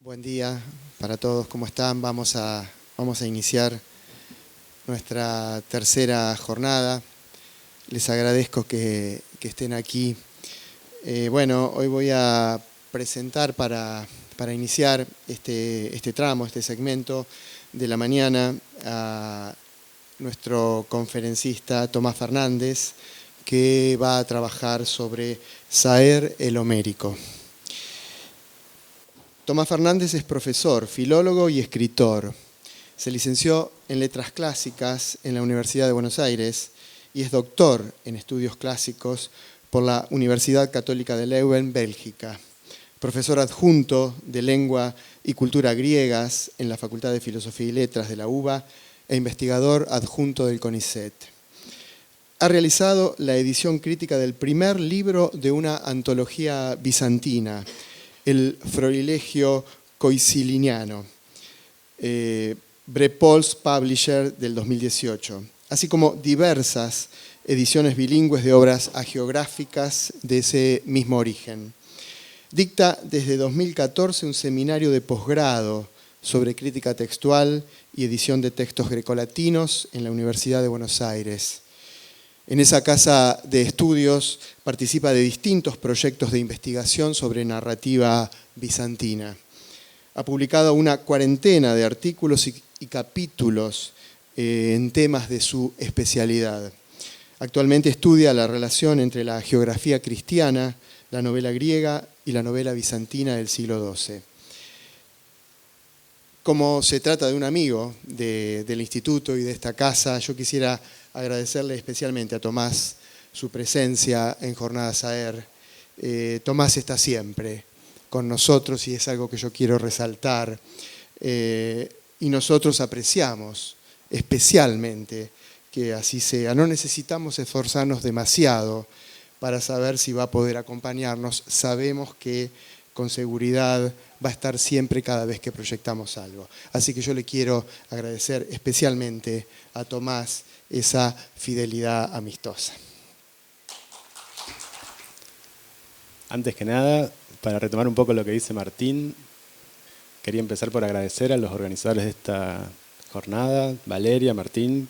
Buen día para todos, ¿cómo están? Vamos a iniciar nuestra tercera jornada. Les agradezco que estén aquí. Hoy voy a presentar para iniciar este tramo, este segmento de la mañana, a nuestro conferencista Tomás Fernández, que va a trabajar sobre Saer el Homérico. Tomás Fernández es profesor, filólogo y escritor. Se licenció en Letras Clásicas en la Universidad de Buenos Aires y es doctor en Estudios Clásicos por la Universidad Católica de Leuven, Bélgica. Profesor adjunto de Lengua y Cultura Griegas en la Facultad de Filosofía y Letras de la UBA e investigador adjunto del CONICET. Ha realizado la edición crítica del primer libro de una antología bizantina, el Florilegio Coiciliniano, Brepols Publisher del 2018, así como diversas ediciones bilingües de obras hagiográficas de ese mismo origen. Dicta desde 2014 un seminario de posgrado sobre crítica textual y edición de textos grecolatinos en la Universidad de Buenos Aires. En esa casa de estudios participa de distintos proyectos de investigación sobre narrativa bizantina. Ha publicado una cuarentena de artículos y capítulos en temas de su especialidad. Actualmente estudia la relación entre la geografía cristiana, la novela griega y la novela bizantina del siglo XII. Como se trata de un amigo del instituto y de esta casa, yo quisiera agradecerle especialmente a Tomás su presencia en Jornada Saer. Tomás está siempre con nosotros y es algo que yo quiero resaltar. Y nosotros apreciamos especialmente que así sea. No necesitamos esforzarnos demasiado para saber si va a poder acompañarnos. Sabemos que con seguridad va a estar siempre cada vez que proyectamos algo. Así que yo le quiero agradecer especialmente a Tomás esa fidelidad amistosa. Antes que nada, para retomar un poco lo que dice Martín, quería empezar por agradecer a los organizadores de esta jornada, Valeria, Martín,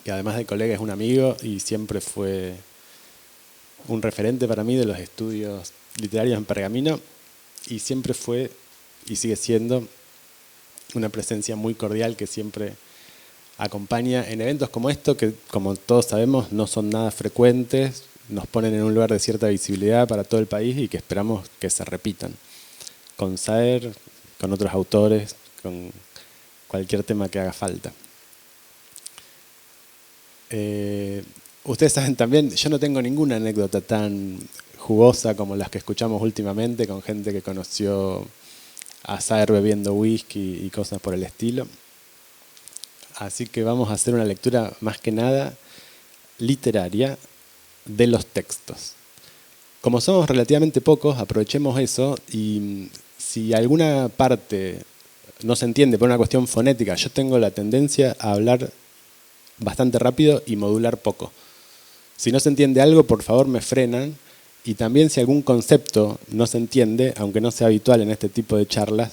que además de colega es un amigo y siempre fue un referente para mí de los estudios literarios en Pergamino, y siempre fue y sigue siendo una presencia muy cordial que siempre acompaña en eventos como estos, que como todos sabemos no son nada frecuentes, nos ponen en un lugar de cierta visibilidad para todo el país y que esperamos que se repitan. Con Saer, con otros autores, con cualquier tema que haga falta. Ustedes saben también, yo no tengo ninguna anécdota tan jugosa como las que escuchamos últimamente con gente que conoció a Saer bebiendo whisky y cosas por el estilo. Así que vamos a hacer una lectura más que nada literaria de los textos. Como somos relativamente pocos, aprovechemos eso y si alguna parte no se entiende por una cuestión fonética, yo tengo la tendencia a hablar bastante rápido y modular poco. Si no se entiende algo, por favor me frenan. Y también si algún concepto no se entiende, aunque no sea habitual en este tipo de charlas,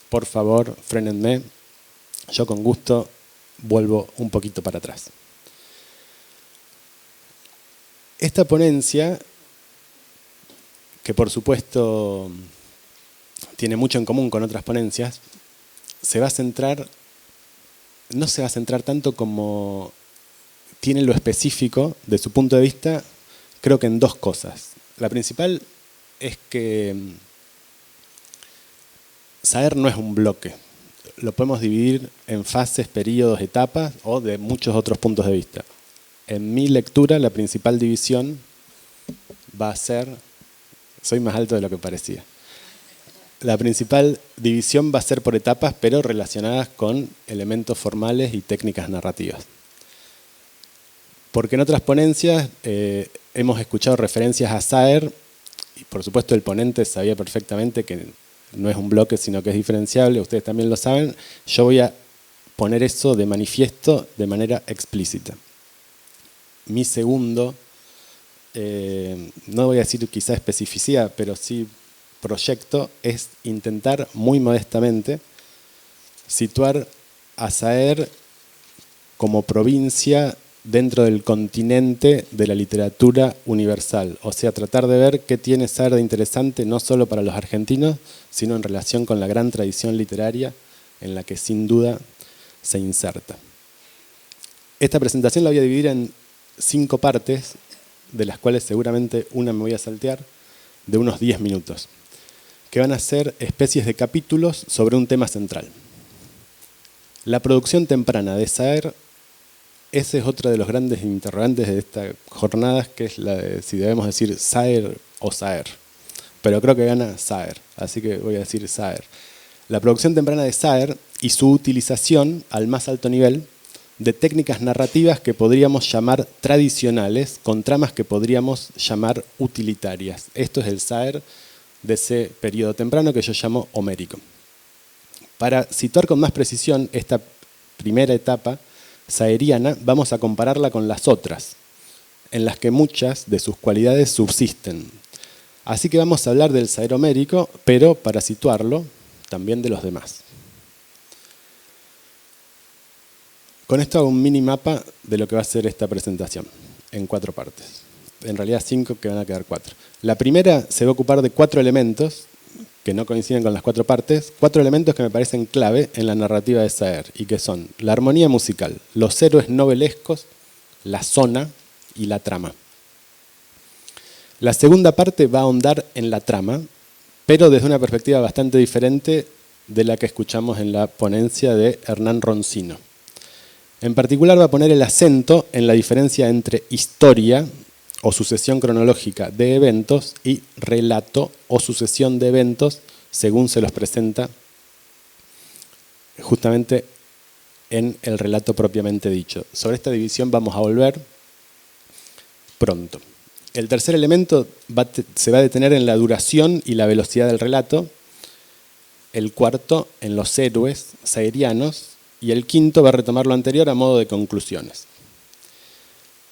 por favor, frénenme. Yo con gusto vuelvo un poquito para atrás. Esta ponencia, que por supuesto tiene mucho en común con otras ponencias, no se va a centrar tanto como tiene lo específico de su punto de vista, creo que en dos cosas. La principal es que Saer no es un bloque. Lo podemos dividir en fases, periodos, etapas o de muchos otros puntos de vista. En mi lectura, la principal división va a ser... Soy más alto de lo que parecía. La principal división va a ser por etapas, pero relacionadas con elementos formales y técnicas narrativas. Porque en otras ponencias hemos escuchado referencias a Saer, y por supuesto el ponente sabía perfectamente que no es un bloque, sino que es diferenciable, ustedes también lo saben. Yo voy a poner eso de manifiesto de manera explícita. Mi segundo, no voy a decir quizá especificidad, pero sí proyecto es intentar muy modestamente situar a Saer como provincia dentro del continente de la literatura universal. O sea, tratar de ver qué tiene Saer de interesante no solo para los argentinos, sino en relación con la gran tradición literaria en la que sin duda se inserta. Esta presentación la voy a dividir en 5 partes, de las cuales seguramente una me voy a saltear, de unos 10 minutos, que van a ser especies de capítulos sobre un tema central. La producción temprana de Saer, ese es otro de los grandes interrogantes de esta jornada, que es la de si debemos decir Saer o Saer. Pero creo que gana Saer, así que voy a decir Saer. La producción temprana de Saer y su utilización al más alto nivel de técnicas narrativas que podríamos llamar tradicionales, con tramas que podríamos llamar utilitarias. Esto es el Saer de ese periodo temprano que yo llamo homérico. Para situar con más precisión esta primera etapa saeriana, vamos a compararla con las otras, en las que muchas de sus cualidades subsisten. Así que vamos a hablar del Saer homérico, pero para situarlo, también de los demás. Con esto hago un mini mapa de lo que va a ser esta presentación, en 4 partes. En realidad 5, que van a quedar 4. La primera se va a ocupar de 4 elementos, que no coinciden con las 4 partes, 4 elementos que me parecen clave en la narrativa de Saer, y que son la armonía musical, los héroes novelescos, la zona y la trama. La segunda parte va a ahondar en la trama, pero desde una perspectiva bastante diferente de la que escuchamos en la ponencia de Hernán Roncino. En particular va a poner el acento en la diferencia entre historia o sucesión cronológica de eventos y relato o sucesión de eventos según se los presenta justamente en el relato propiamente dicho. Sobre esta división vamos a volver pronto. El tercer elemento se va a detener en la duración y la velocidad del relato, el cuarto en los héroes saerianos y el quinto va a retomar lo anterior a modo de conclusiones.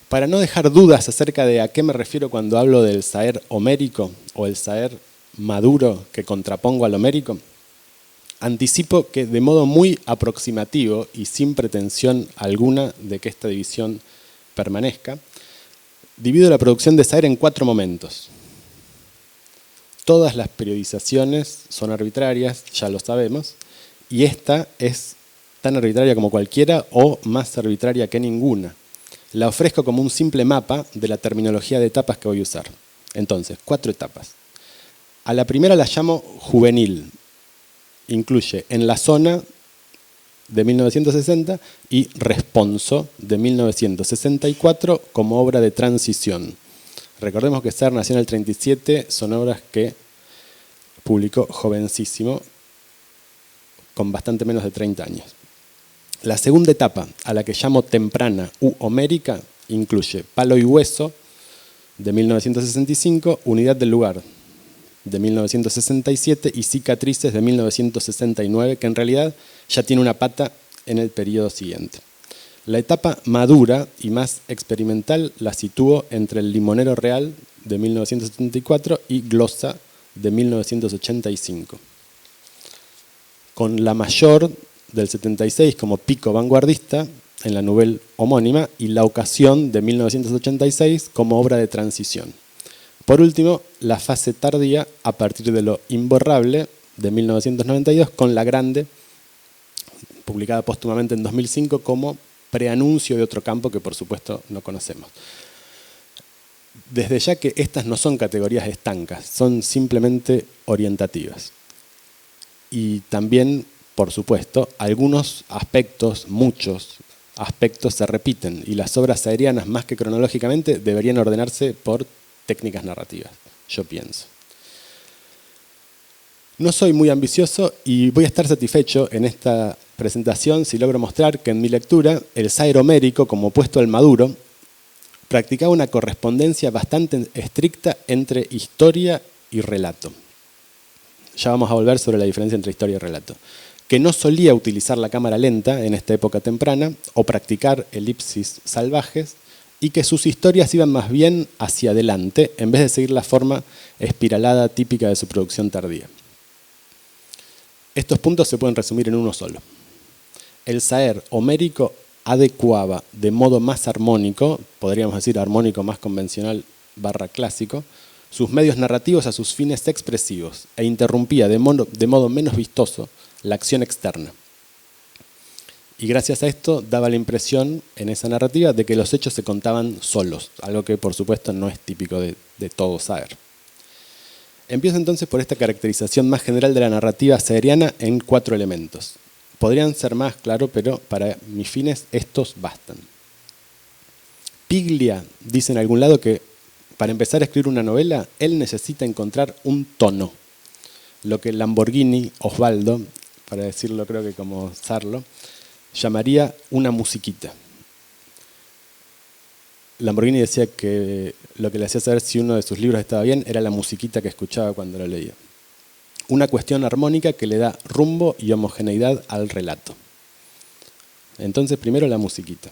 Para no dejar dudas acerca de a qué me refiero cuando hablo del Saer homérico o el Saer maduro que contrapongo al homérico, anticipo que de modo muy aproximativo y sin pretensión alguna de que esta división permanezca, divido la producción de Saer en 4 momentos. Todas las periodizaciones son arbitrarias, ya lo sabemos, y esta es tan arbitraria como cualquiera o más arbitraria que ninguna. La ofrezco como un simple mapa de la terminología de etapas que voy a usar. Entonces, 4 etapas. A la primera la llamo juvenil. Incluye En la zona de 1960 y Responso de 1964 como obra de transición. Recordemos que Saer nació en el 37, son obras que publicó jovencísimo, con bastante menos de 30 años. La segunda etapa, a la que llamo temprana u homérica, incluye Palo y Hueso de 1965, Unidad del lugar de 1967 y Cicatrices de 1969, que en realidad ya tiene una pata en el periodo siguiente. La etapa madura y más experimental la sitúo entre El limonero real de 1974 y Glosa de 1985. Con La mayor del 76 como pico vanguardista en la novela homónima y La ocasión de 1986 como obra de transición. Por último, la fase tardía a partir de Lo imborrable de 1992 con La grande, publicada póstumamente en 2005 como preanuncio de otro campo que por supuesto no conocemos. Desde ya que estas no son categorías estancas, son simplemente orientativas. Y también, por supuesto, algunos aspectos, muchos aspectos se repiten y las obras saerianas, más que cronológicamente, deberían ordenarse por técnicas narrativas, yo pienso. No soy muy ambicioso y voy a estar satisfecho en esta presentación si logro mostrar que en mi lectura el Saer homérico, como opuesto al maduro, practicaba una correspondencia bastante estricta entre historia y relato. Ya vamos a volver sobre la diferencia entre historia y relato. Que no solía utilizar la cámara lenta en esta época temprana o practicar elipsis salvajes y que sus historias iban más bien hacia adelante en vez de seguir la forma espiralada típica de su producción tardía. Estos puntos se pueden resumir en uno solo. El saer homérico adecuaba de modo más armónico, podríamos decir armónico más convencional / clásico, sus medios narrativos a sus fines expresivos e interrumpía de modo menos vistoso la acción externa. Y gracias a esto daba la impresión en esa narrativa de que los hechos se contaban solos, algo que por supuesto no es típico de todo saer. Empiezo entonces por esta caracterización más general de la narrativa saeriana en 4 elementos. Podrían ser más, claro, pero para mis fines estos bastan. Piglia dice en algún lado que para empezar a escribir una novela, él necesita encontrar un tono. Lo que Lamborghini, Osvaldo, para decirlo creo que como Sarlo, llamaría una musiquita. Lamborghini decía que lo que le hacía saber si uno de sus libros estaba bien era la musiquita que escuchaba cuando lo leía. Una cuestión armónica que le da rumbo y homogeneidad al relato. Entonces, primero la musiquita.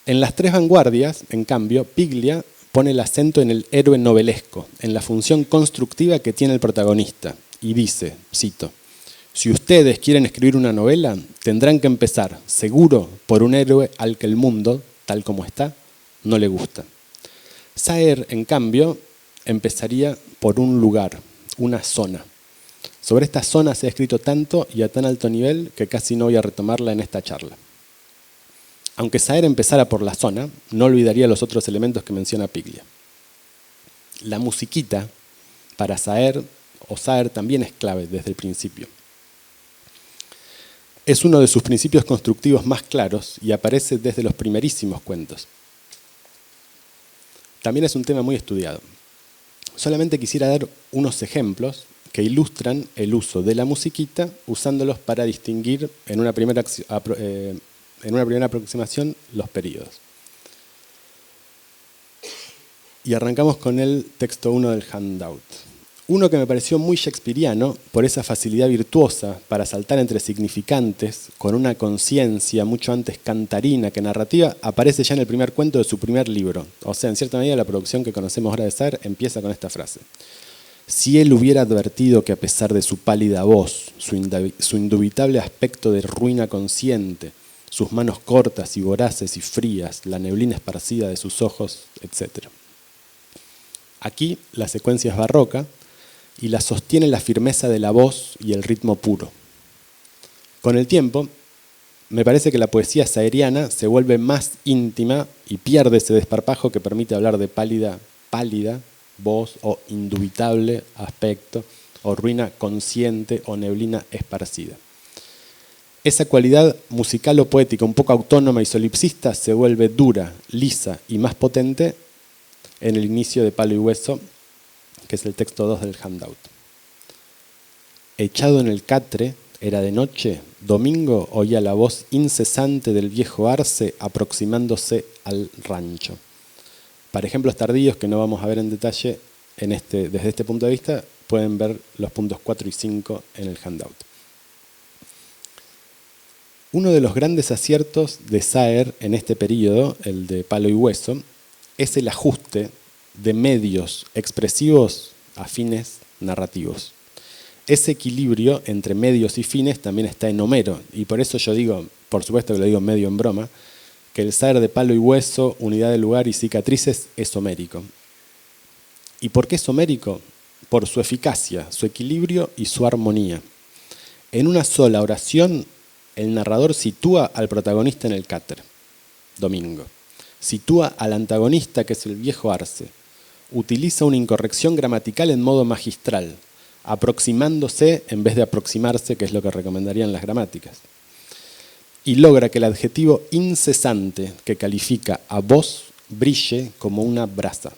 En las 3 vanguardias, en cambio, Piglia pone el acento en el héroe novelesco, en la función constructiva que tiene el protagonista, y dice, cito, si ustedes quieren escribir una novela, tendrán que empezar, seguro, por un héroe al que el mundo, tal como está, no le gusta. Saer, en cambio, empezaría por un lugar, una zona. Sobre esta zona se ha escrito tanto y a tan alto nivel que casi no voy a retomarla en esta charla. Aunque Saer empezara por la zona, no olvidaría los otros elementos que menciona Piglia. La musiquita, para Saer, o Saer también es clave desde el principio. Es uno de sus principios constructivos más claros y aparece desde los primerísimos cuentos. También es un tema muy estudiado. Solamente quisiera dar unos ejemplos que ilustran el uso de la musiquita usándolos para distinguir en una primera aproximación los períodos. Y arrancamos con el texto 1 del handout. Uno que me pareció muy shakespeariano por esa facilidad virtuosa para saltar entre significantes, con una conciencia mucho antes cantarina que narrativa, aparece ya en el primer cuento de su primer libro. O sea, en cierta medida la producción que conocemos ahora de Saer empieza con esta frase. Si él hubiera advertido que a pesar de su pálida voz, su indubitable aspecto de ruina consciente, sus manos cortas y voraces y frías, la neblina esparcida de sus ojos, etc. Aquí la secuencia es barroca, y la sostiene la firmeza de la voz y el ritmo puro. Con el tiempo, me parece que la poesía saeriana se vuelve más íntima y pierde ese desparpajo que permite hablar de pálida voz o indubitable aspecto o ruina consciente o neblina esparcida. Esa cualidad musical o poética un poco autónoma y solipsista se vuelve dura, lisa y más potente en el inicio de Palo y Hueso, que es el texto 2 del handout. Echado en el catre, era de noche, Domingo oía la voz incesante del viejo arce aproximándose al rancho. Para ejemplos tardíos que no vamos a ver en detalle desde este punto de vista, pueden ver los puntos 4 y 5 en el handout. Uno de los grandes aciertos de Saer en este periodo, el de Palo y Hueso, es el ajuste de medios expresivos a fines narrativos. Ese equilibrio entre medios y fines también está en Homero, y por eso yo digo, por supuesto que lo digo medio en broma, que el Saer de Palo y Hueso, unidad de lugar y cicatrices es homérico. ¿Y por qué es homérico? Por su eficacia, su equilibrio y su armonía. En una sola oración, el narrador sitúa al protagonista en el catre, Domingo. Sitúa al antagonista, que es el viejo arce. Utiliza una incorrección gramatical en modo magistral, aproximándose en vez de aproximarse, que es lo que recomendarían las gramáticas. Y logra que el adjetivo incesante que califica a voz brille como una brasa.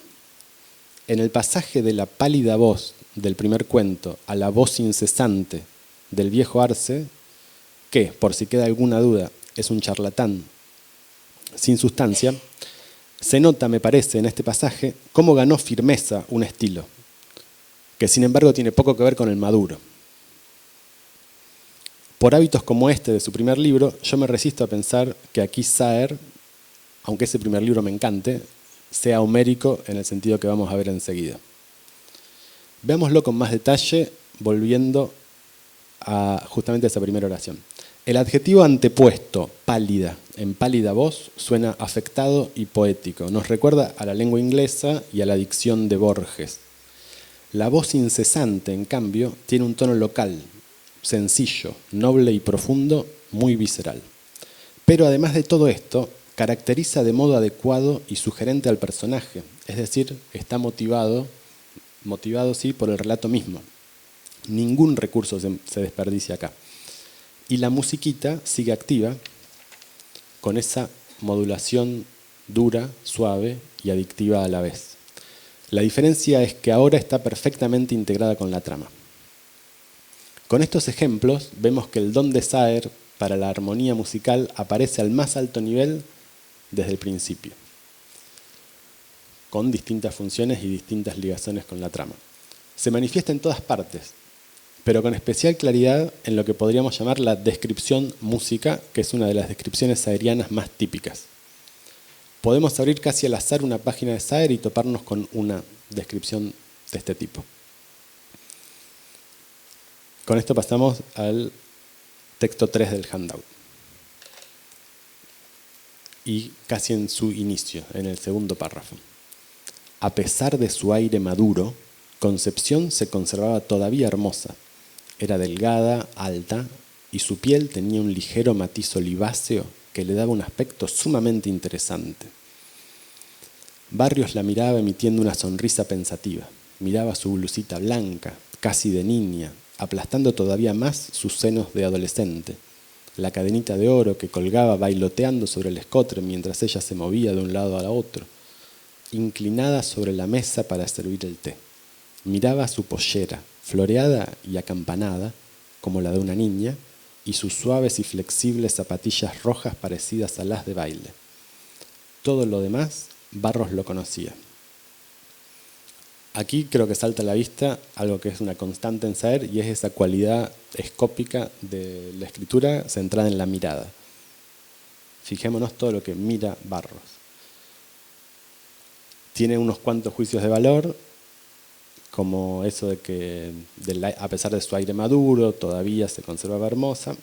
En el pasaje de la pálida voz del primer cuento a la voz incesante del viejo arce, que, por si queda alguna duda, es un charlatán sin sustancia, se nota, me parece, en este pasaje, cómo ganó firmeza un estilo, que sin embargo tiene poco que ver con el maduro. Por hábitos como este de su primer libro, yo me resisto a pensar que aquí Saer, aunque ese primer libro me encante, sea homérico en el sentido que vamos a ver enseguida. Veámoslo con más detalle, volviendo a justamente esa primera oración. El adjetivo antepuesto, pálida, en pálida voz, suena afectado y poético. Nos recuerda a la lengua inglesa y a la dicción de Borges. La voz incesante, en cambio, tiene un tono local, sencillo, noble y profundo, muy visceral. Pero además de todo esto, caracteriza de modo adecuado y sugerente al personaje, es decir, está motivado sí, por el relato mismo. Ningún recurso se desperdicia acá. Y la musiquita sigue activa con esa modulación dura, suave y adictiva a la vez. La diferencia es que ahora está perfectamente integrada con la trama. Con estos ejemplos vemos que el don de Saer para la armonía musical aparece al más alto nivel desde el principio, con distintas funciones y distintas ligaciones con la trama. Se manifiesta en todas partes, pero con especial claridad en lo que podríamos llamar la descripción música, que es una de las descripciones saerianas más típicas. Podemos abrir casi al azar una página de Saer y toparnos con una descripción de este tipo. Con esto pasamos al texto 3 del handout. Y casi en su inicio, en el segundo párrafo. A pesar de su aire maduro, Concepción se conservaba todavía hermosa. Era delgada, alta, y su piel tenía un ligero matiz oliváceo que le daba un aspecto sumamente interesante. Barrios la miraba emitiendo una sonrisa pensativa. Miraba su blusita blanca, casi de niña, aplastando todavía más sus senos de adolescente. La cadenita de oro que colgaba bailoteando sobre el escotre mientras ella se movía de un lado a otro, inclinada sobre la mesa para servir el té. Miraba su pollera, floreada y acampanada, como la de una niña, y sus suaves y flexibles zapatillas rojas parecidas a las de baile. Todo lo demás, Barros lo conocía. Aquí creo que salta a la vista algo que es una constante en Saer y es esa cualidad escópica de la escritura centrada en la mirada. Fijémonos todo lo que mira Barros. Tiene unos cuantos juicios de valor, como eso de que a pesar de su aire maduro todavía se conservaba hermosa,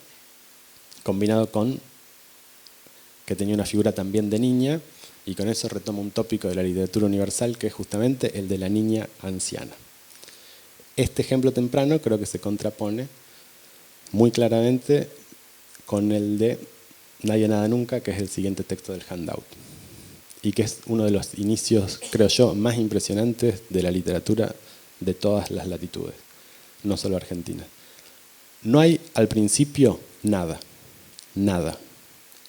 combinado con que tenía una figura también de niña, y con eso retoma un tópico de la literatura universal que es justamente el de la niña anciana. Este ejemplo temprano creo que se contrapone muy claramente con el de Nadie nada nunca, que es el siguiente texto del handout, y que es uno de los inicios, creo yo, más impresionantes de la literatura de todas las latitudes, no solo Argentina. No hay al principio nada, nada.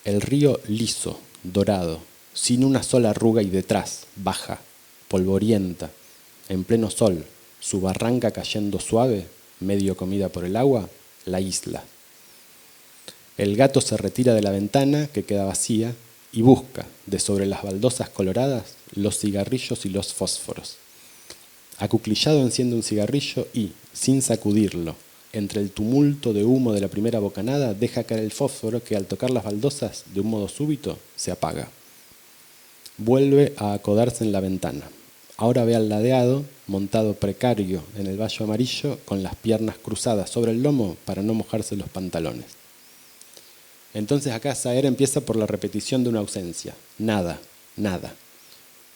El río liso, dorado, sin una sola arruga y detrás, baja, polvorienta, en pleno sol, su barranca cayendo suave, medio comida por el agua, la isla. El gato se retira de la ventana, que queda vacía, y busca, de sobre las baldosas coloradas, los cigarrillos y los fósforos. Acuclillado enciende un cigarrillo y, sin sacudirlo, entre el tumulto de humo de la primera bocanada, deja caer el fósforo que al tocar las baldosas, de un modo súbito, se apaga. Vuelve a acodarse en la ventana. Ahora ve al ladeado, montado precario en el vallo amarillo, con las piernas cruzadas sobre el lomo para no mojarse los pantalones. Entonces acá Saer empieza por la repetición de una ausencia. Nada, nada.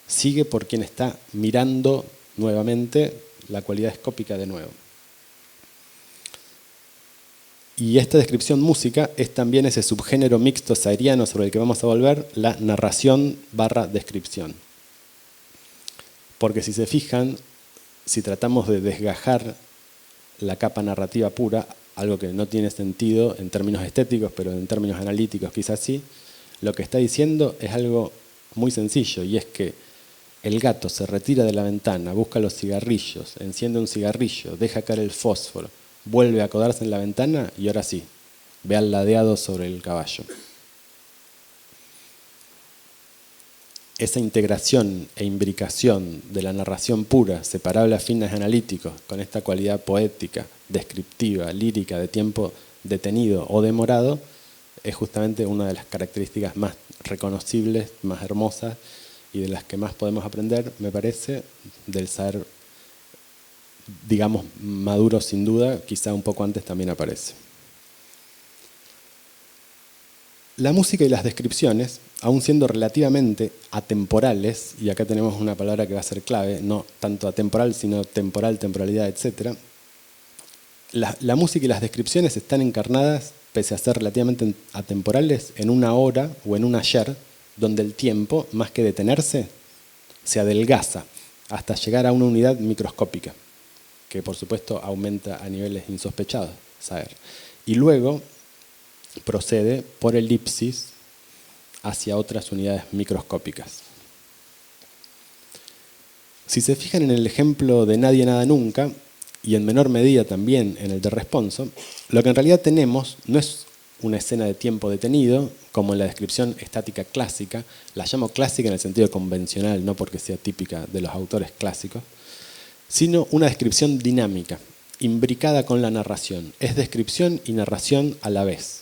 Sigue por quien está mirando nuevamente la cualidad escópica de nuevo. Y esta descripción música es también ese subgénero mixto saeriano sobre el que vamos a volver, la narración/descripción. Porque si se fijan, si tratamos de desgajar la capa narrativa pura, algo que no tiene sentido en términos estéticos, pero en términos analíticos quizás sí, lo que está diciendo es algo muy sencillo, y es que el gato se retira de la ventana, busca los cigarrillos, enciende un cigarrillo, deja caer el fósforo, vuelve a acodarse en la ventana y ahora sí, ve al ladeado sobre el caballo. Esa integración e imbricación de la narración pura, separable a fines analíticos, con esta cualidad poética, descriptiva, lírica, de tiempo detenido o demorado, es justamente una de las características más reconocibles, más hermosas y de las que más podemos aprender, me parece, del saber, digamos, maduro sin duda, quizá un poco antes también aparece. La música y las descripciones, aun siendo relativamente atemporales, y acá tenemos una palabra que va a ser clave, no tanto atemporal, sino temporal, temporalidad, etc. La música y las descripciones están encarnadas, pese a ser relativamente atemporales, en una hora o en un ayer, donde el tiempo, más que detenerse, se adelgaza hasta llegar a una unidad microscópica, que por supuesto aumenta a niveles insospechados, saber. Y luego procede por elipsis hacia otras unidades microscópicas. Si se fijan en el ejemplo de Nadie, Nada, Nunca, y en menor medida también en el de Responso, lo que en realidad tenemos no es una escena de tiempo detenido, como en la descripción estática clásica, la llamo clásica en el sentido convencional, no porque sea típica de los autores clásicos, sino una descripción dinámica, imbricada con la narración. Es descripción y narración a la vez,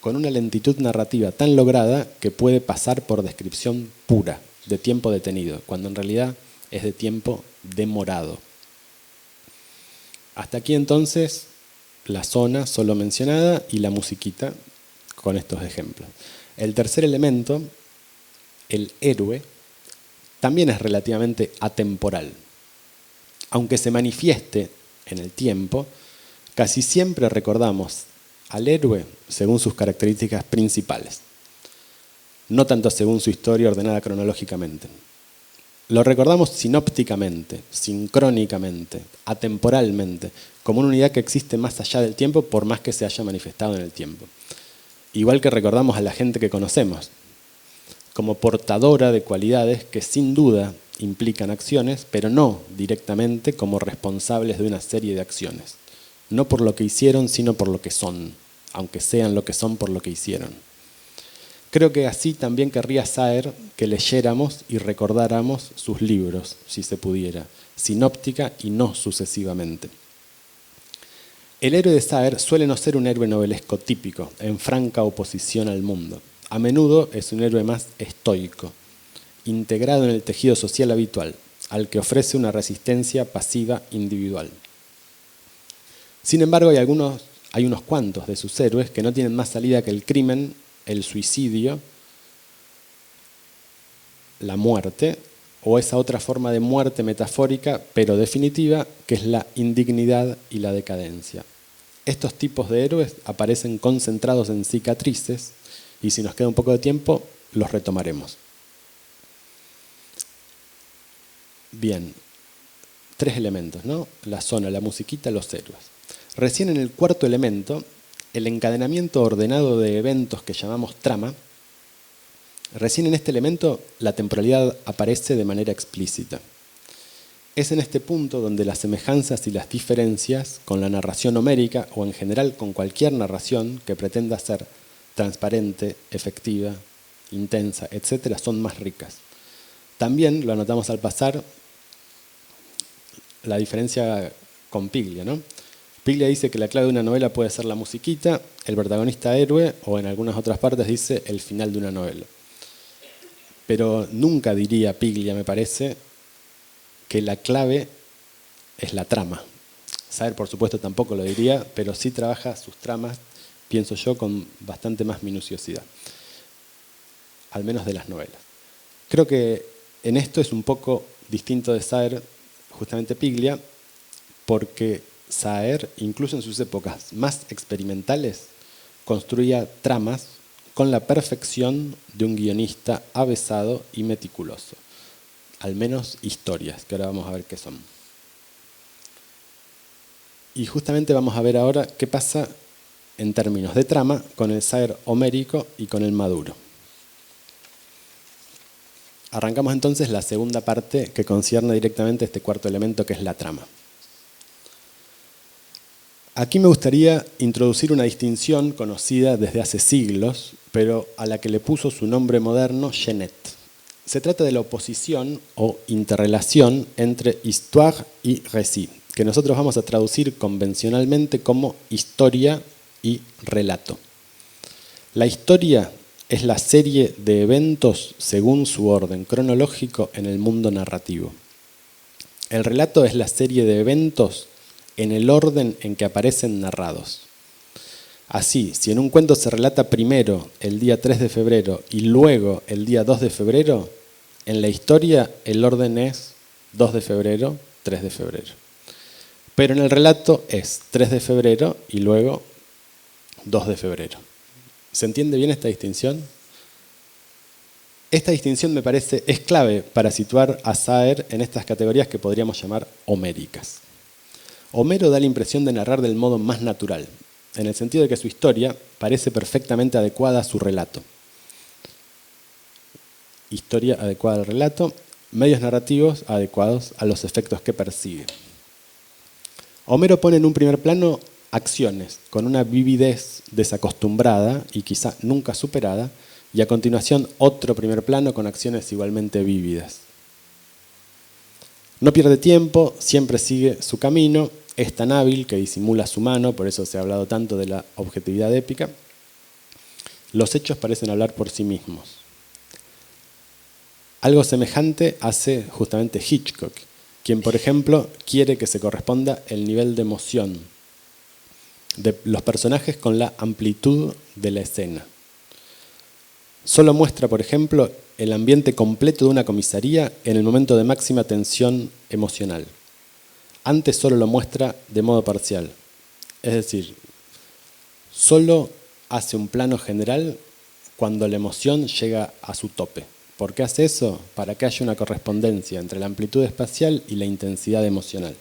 con una lentitud narrativa tan lograda que puede pasar por descripción pura, de tiempo detenido, cuando en realidad es de tiempo demorado. Hasta aquí entonces la zona solo mencionada y la musiquita con estos ejemplos. El tercer elemento, el héroe, también es relativamente atemporal. Aunque se manifieste en el tiempo, casi siempre recordamos al héroe según sus características principales, no tanto según su historia ordenada cronológicamente. Lo recordamos sinópticamente, sincrónicamente, atemporalmente, como una unidad que existe más allá del tiempo por más que se haya manifestado en el tiempo. Igual que recordamos a la gente que conocemos, como portadora de cualidades que sin duda implican acciones, pero no directamente como responsables de una serie de acciones. No por lo que hicieron, sino por lo que son, aunque sean lo que son por lo que hicieron. Creo que así también querría Saer que leyéramos y recordáramos sus libros, si se pudiera, sinóptica y no sucesivamente. El héroe de Saer suele no ser un héroe novelesco típico, en franca oposición al mundo. A menudo es un héroe más estoico, integrado en el tejido social habitual, al que ofrece una resistencia pasiva individual. Sin embargo, hay unos cuantos de sus héroes que no tienen más salida que el crimen, el suicidio, la muerte, o esa otra forma de muerte metafórica, pero definitiva, que es la indignidad y la decadencia. Estos tipos de héroes aparecen concentrados en cicatrices, y si nos queda un poco de tiempo, los retomaremos. Bien, 3 elementos, ¿no? La zona, la musiquita, los héroes. Recién en el cuarto elemento, el encadenamiento ordenado de eventos que llamamos trama, recién en este elemento la temporalidad aparece de manera explícita. Es en este punto donde las semejanzas y las diferencias con la narración homérica o en general con cualquier narración que pretenda ser transparente, efectiva, intensa, etc., son más ricas. También lo anotamos al pasar la diferencia con Piglia, ¿no? Piglia dice que la clave de una novela puede ser la musiquita, el protagonista héroe, o en algunas otras partes dice el final de una novela. Pero nunca diría Piglia, me parece, que la clave es la trama. Saer, por supuesto, tampoco lo diría, pero sí trabaja sus tramas, pienso yo, con bastante más minuciosidad. Al menos de las novelas. Creo que en esto es un poco distinto de Saer, justamente Piglia, porque Saer, incluso en sus épocas más experimentales, construía tramas con la perfección de un guionista avesado y meticuloso. Al menos historias, que ahora vamos a ver qué son. Y justamente vamos a ver ahora qué pasa en términos de trama con el Saer homérico y con el maduro. Arrancamos entonces la segunda parte que concierne directamente a este cuarto elemento que es la trama. Aquí me gustaría introducir una distinción conocida desde hace siglos, pero a la que le puso su nombre moderno Genet. Se trata de la oposición o interrelación entre histoire y récit, que nosotros vamos a traducir convencionalmente como historia y relato. La historia es la serie de eventos según su orden cronológico en el mundo narrativo. El relato es la serie de eventos en el orden en que aparecen narrados. Así, si en un cuento se relata primero el día 3 de febrero y luego el día 2 de febrero, en la historia el orden es 2 de febrero, 3 de febrero. Pero en el relato es 3 de febrero y luego 2 de febrero. ¿Se entiende bien esta distinción? Esta distinción me parece es clave para situar a Saer en estas categorías que podríamos llamar homéricas. Homero da la impresión de narrar del modo más natural, en el sentido de que su historia parece perfectamente adecuada a su relato. Historia adecuada al relato, medios narrativos adecuados a los efectos que persigue. Homero pone en un primer plano acciones con una vividez desacostumbrada y quizá nunca superada, y a continuación otro primer plano con acciones igualmente vívidas. No pierde tiempo, siempre sigue su camino, es tan hábil que disimula su mano, por eso se ha hablado tanto de la objetividad épica. Los hechos parecen hablar por sí mismos. Algo semejante hace justamente Hitchcock, quien, por ejemplo, quiere que se corresponda el nivel de emoción de los personajes con la amplitud de la escena. Solo muestra, por ejemplo, el ambiente completo de una comisaría en el momento de máxima tensión emocional. Antes solo lo muestra de modo parcial. Es decir, solo hace un plano general cuando la emoción llega a su tope. ¿Por qué hace eso? Para que haya una correspondencia entre la amplitud espacial y la intensidad emocional.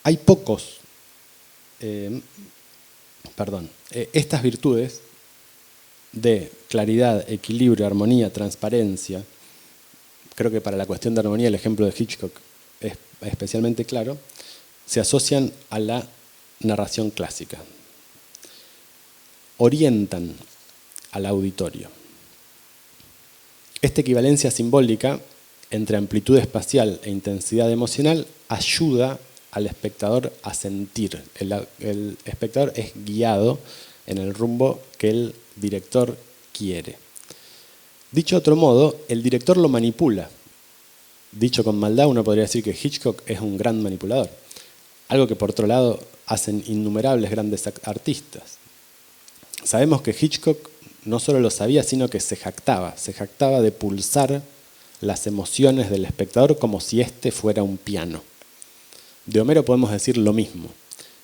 Hay pocos, estas virtudes de claridad, equilibrio, armonía, transparencia. Creo que para la cuestión de armonía el ejemplo de Hitchcock es especialmente claro, se asocian a la narración clásica. Orientan al auditorio. Esta equivalencia simbólica entre amplitud espacial e intensidad emocional ayuda al espectador a sentir. El espectador es guiado en el rumbo que el director quiere. Dicho de otro modo, el director lo manipula. Dicho con maldad, uno podría decir que Hitchcock es un gran manipulador. Algo que por otro lado hacen innumerables grandes artistas. Sabemos que Hitchcock no solo lo sabía, sino que se jactaba de pulsar las emociones del espectador como si éste fuera un piano. De Homero podemos decir lo mismo.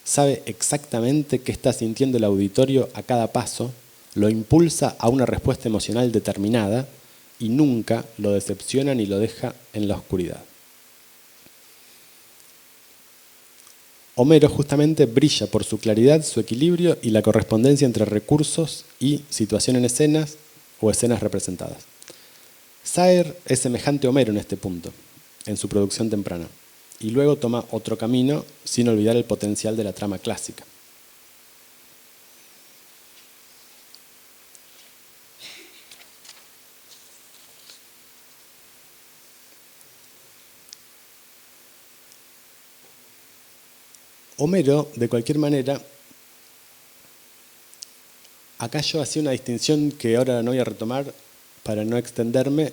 Sabe exactamente qué está sintiendo el auditorio a cada paso, lo impulsa a una respuesta emocional determinada y nunca lo decepciona ni lo deja en la oscuridad. Homero justamente brilla por su claridad, su equilibrio y la correspondencia entre recursos y situación en escenas o escenas representadas. Saer es semejante a Homero en este punto, en su producción temprana, y luego toma otro camino sin olvidar el potencial de la trama clásica. Homero, de cualquier manera, acá yo hacía una distinción que ahora no voy a retomar para no extenderme,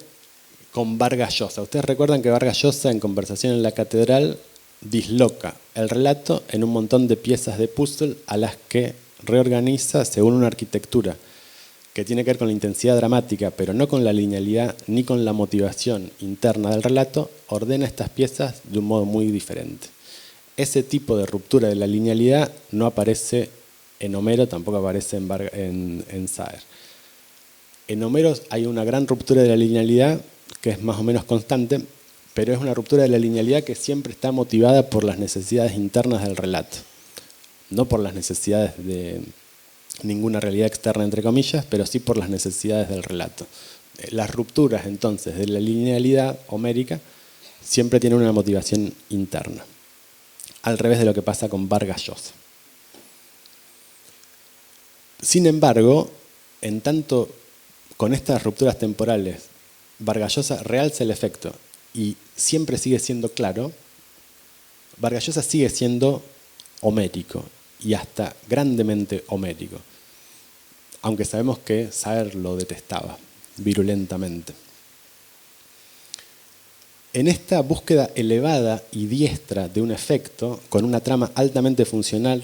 con Vargas Llosa. Ustedes recuerdan que Vargas Llosa, en Conversación en la Catedral, disloca el relato en un montón de piezas de puzzle a las que reorganiza según una arquitectura que tiene que ver con la intensidad dramática, pero no con la linealidad ni con la motivación interna del relato, ordena estas piezas de un modo muy diferente. Ese tipo de ruptura de la linealidad no aparece en Homero, tampoco aparece en Saer. En Homero hay una gran ruptura de la linealidad que es más o menos constante, pero es una ruptura de la linealidad que siempre está motivada por las necesidades internas del relato, no por las necesidades de ninguna realidad externa, entre comillas, pero sí por las necesidades del relato. Las rupturas, entonces, de la linealidad homérica siempre tienen una motivación interna, al revés de lo que pasa con Vargas Llosa. Sin embargo, en tanto con estas rupturas temporales, Vargas Llosa realza el efecto y siempre sigue siendo claro, Vargas Llosa sigue siendo homérico y hasta grandemente homérico, aunque sabemos que Saer lo detestaba virulentamente. En esta búsqueda elevada y diestra de un efecto, con una trama altamente funcional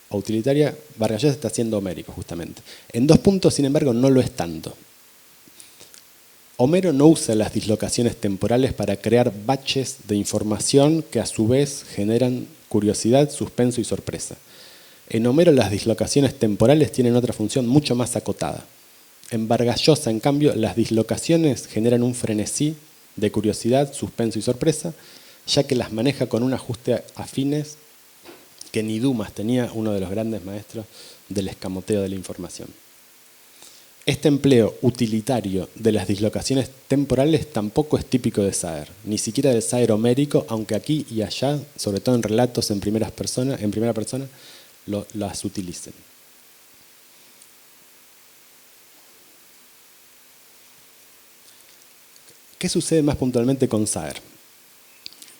o utilitaria, Vargas Llosa está siendo homérico, justamente. En 2 puntos, sin embargo, no lo es tanto. Homero no usa las dislocaciones temporales para crear baches de información que a su vez generan curiosidad, suspenso y sorpresa. En Homero las dislocaciones temporales tienen otra función mucho más acotada. En Vargas Llosa, en cambio, las dislocaciones generan un frenesí de curiosidad, suspenso y sorpresa, ya que las maneja con un ajuste afines que ni Dumas tenía, uno de los grandes maestros del escamoteo de la información. Este empleo utilitario de las dislocaciones temporales tampoco es típico de Saer, ni siquiera del Saer homérico, aunque aquí y allá, sobre todo en relatos en primera persona, las utilicen. ¿Qué sucede más puntualmente con Saer?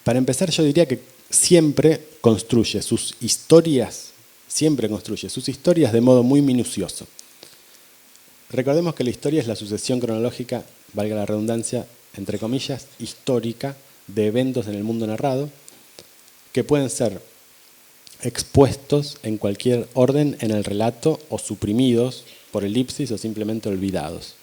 Para empezar, yo diría que siempre construye sus historias de modo muy minucioso. Recordemos que la historia es la sucesión cronológica, valga la redundancia, entre comillas, histórica de eventos en el mundo narrado, que pueden ser expuestos en cualquier orden en el relato o suprimidos por elipsis o simplemente olvidados.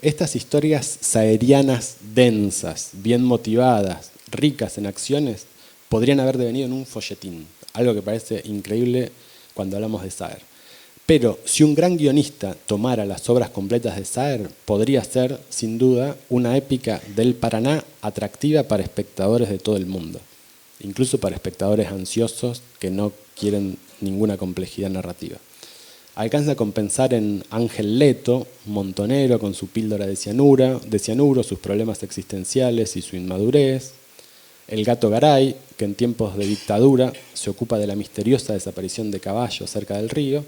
Estas historias saerianas densas, bien motivadas, ricas en acciones, podrían haber devenido en un folletín, algo que parece increíble cuando hablamos de Saer. Pero si un gran guionista tomara las obras completas de Saer, podría ser, sin duda, una épica del Paraná atractiva para espectadores de todo el mundo, incluso para espectadores ansiosos que no quieren ninguna complejidad narrativa. Alcanza con pensar en Ángel Leto, montonero con su píldora de cianuro, sus problemas existenciales y su inmadurez. El gato Garay, que en tiempos de dictadura se ocupa de la misteriosa desaparición de caballos cerca del río.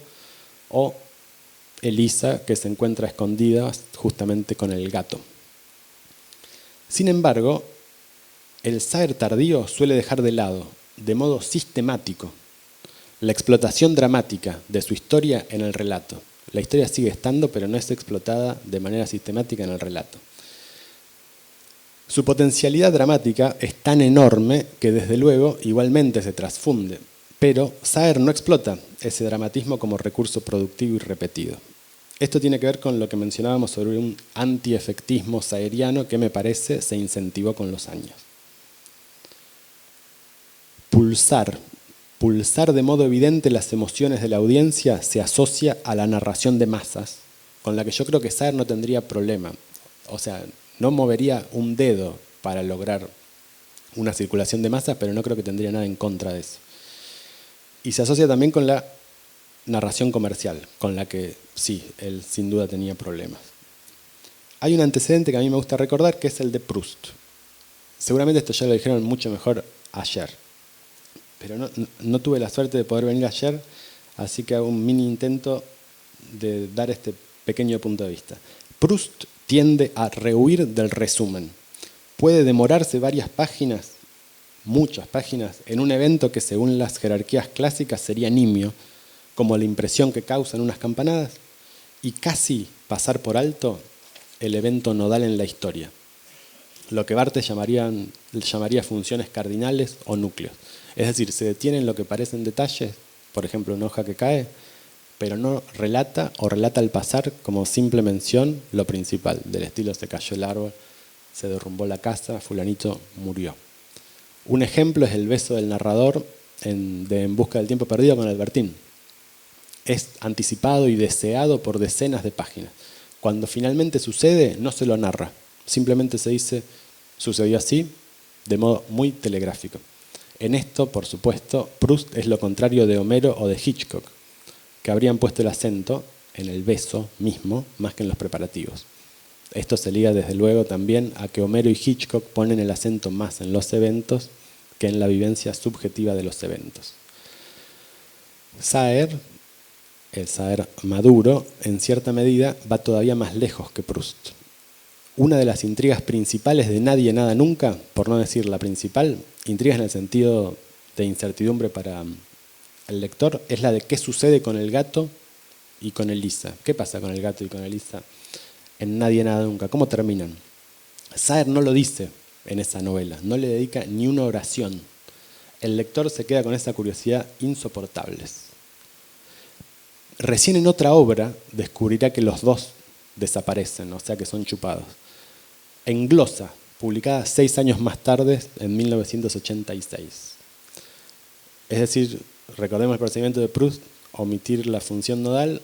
O Elisa, que se encuentra escondida justamente con el gato. Sin embargo, el Saer tardío suele dejar de lado, de modo sistemático, la explotación dramática de su historia en el relato. La historia sigue estando, pero no es explotada de manera sistemática en el relato. Su potencialidad dramática es tan enorme que desde luego igualmente se transfunde, pero Saer no explota ese dramatismo como recurso productivo y repetido. Esto tiene que ver con lo que mencionábamos sobre un antiefectismo saeriano que me parece se incentivó con los años. Pulsar de modo evidente las emociones de la audiencia se asocia a la narración de masas, con la que yo creo que Saer no tendría problema. O sea, no movería un dedo para lograr una circulación de masas, pero no creo que tendría nada en contra de eso. Y se asocia también con la narración comercial, con la que sí, él sin duda tenía problemas. Hay un antecedente que a mí me gusta recordar, que es el de Proust. Seguramente esto ya lo dijeron mucho mejor ayer, pero no tuve la suerte de poder venir ayer, así que hago un mini intento de dar este pequeño punto de vista. Proust tiende a rehuir del resumen. Puede demorarse varias páginas, muchas páginas, en un evento que según las jerarquías clásicas sería nimio, como la impresión que causan unas campanadas, y casi pasar por alto el evento nodal en la historia, lo que Barthes llamaría funciones cardinales o núcleos. Es decir, se detiene en lo que parecen detalles, por ejemplo una hoja que cae, pero no relata o relata al pasar como simple mención lo principal, del estilo se cayó el árbol, se derrumbó la casa, fulanito murió. Un ejemplo es el beso del narrador de En busca del tiempo perdido con Albertín. Es anticipado y deseado por decenas de páginas. Cuando finalmente sucede, no se lo narra. Simplemente se dice, sucedió así, de modo muy telegráfico. En esto, por supuesto, Proust es lo contrario de Homero o de Hitchcock, que habrían puesto el acento en el beso mismo más que en los preparativos. Esto se liga desde luego también a que Homero y Hitchcock ponen el acento más en los eventos que en la vivencia subjetiva de los eventos. Saer, el Saer maduro, en cierta medida va todavía más lejos que Proust. Una de las intrigas principales de Nadie, Nada, Nunca, por no decir la principal, intrigas en el sentido de incertidumbre para el lector es la de qué sucede con el gato y con Elisa. ¿Qué pasa con el gato y con Elisa en Nadie, nada, nunca? ¿Cómo terminan? Saer no lo dice en esa novela, no le dedica ni una oración. El lector se queda con esa curiosidad insoportable. Recién en otra obra descubrirá que los dos desaparecen, o sea que son chupados. En Glosa, publicada 6 años más tarde, en 1986. Es decir, recordemos el procedimiento de Proust, omitir la función nodal,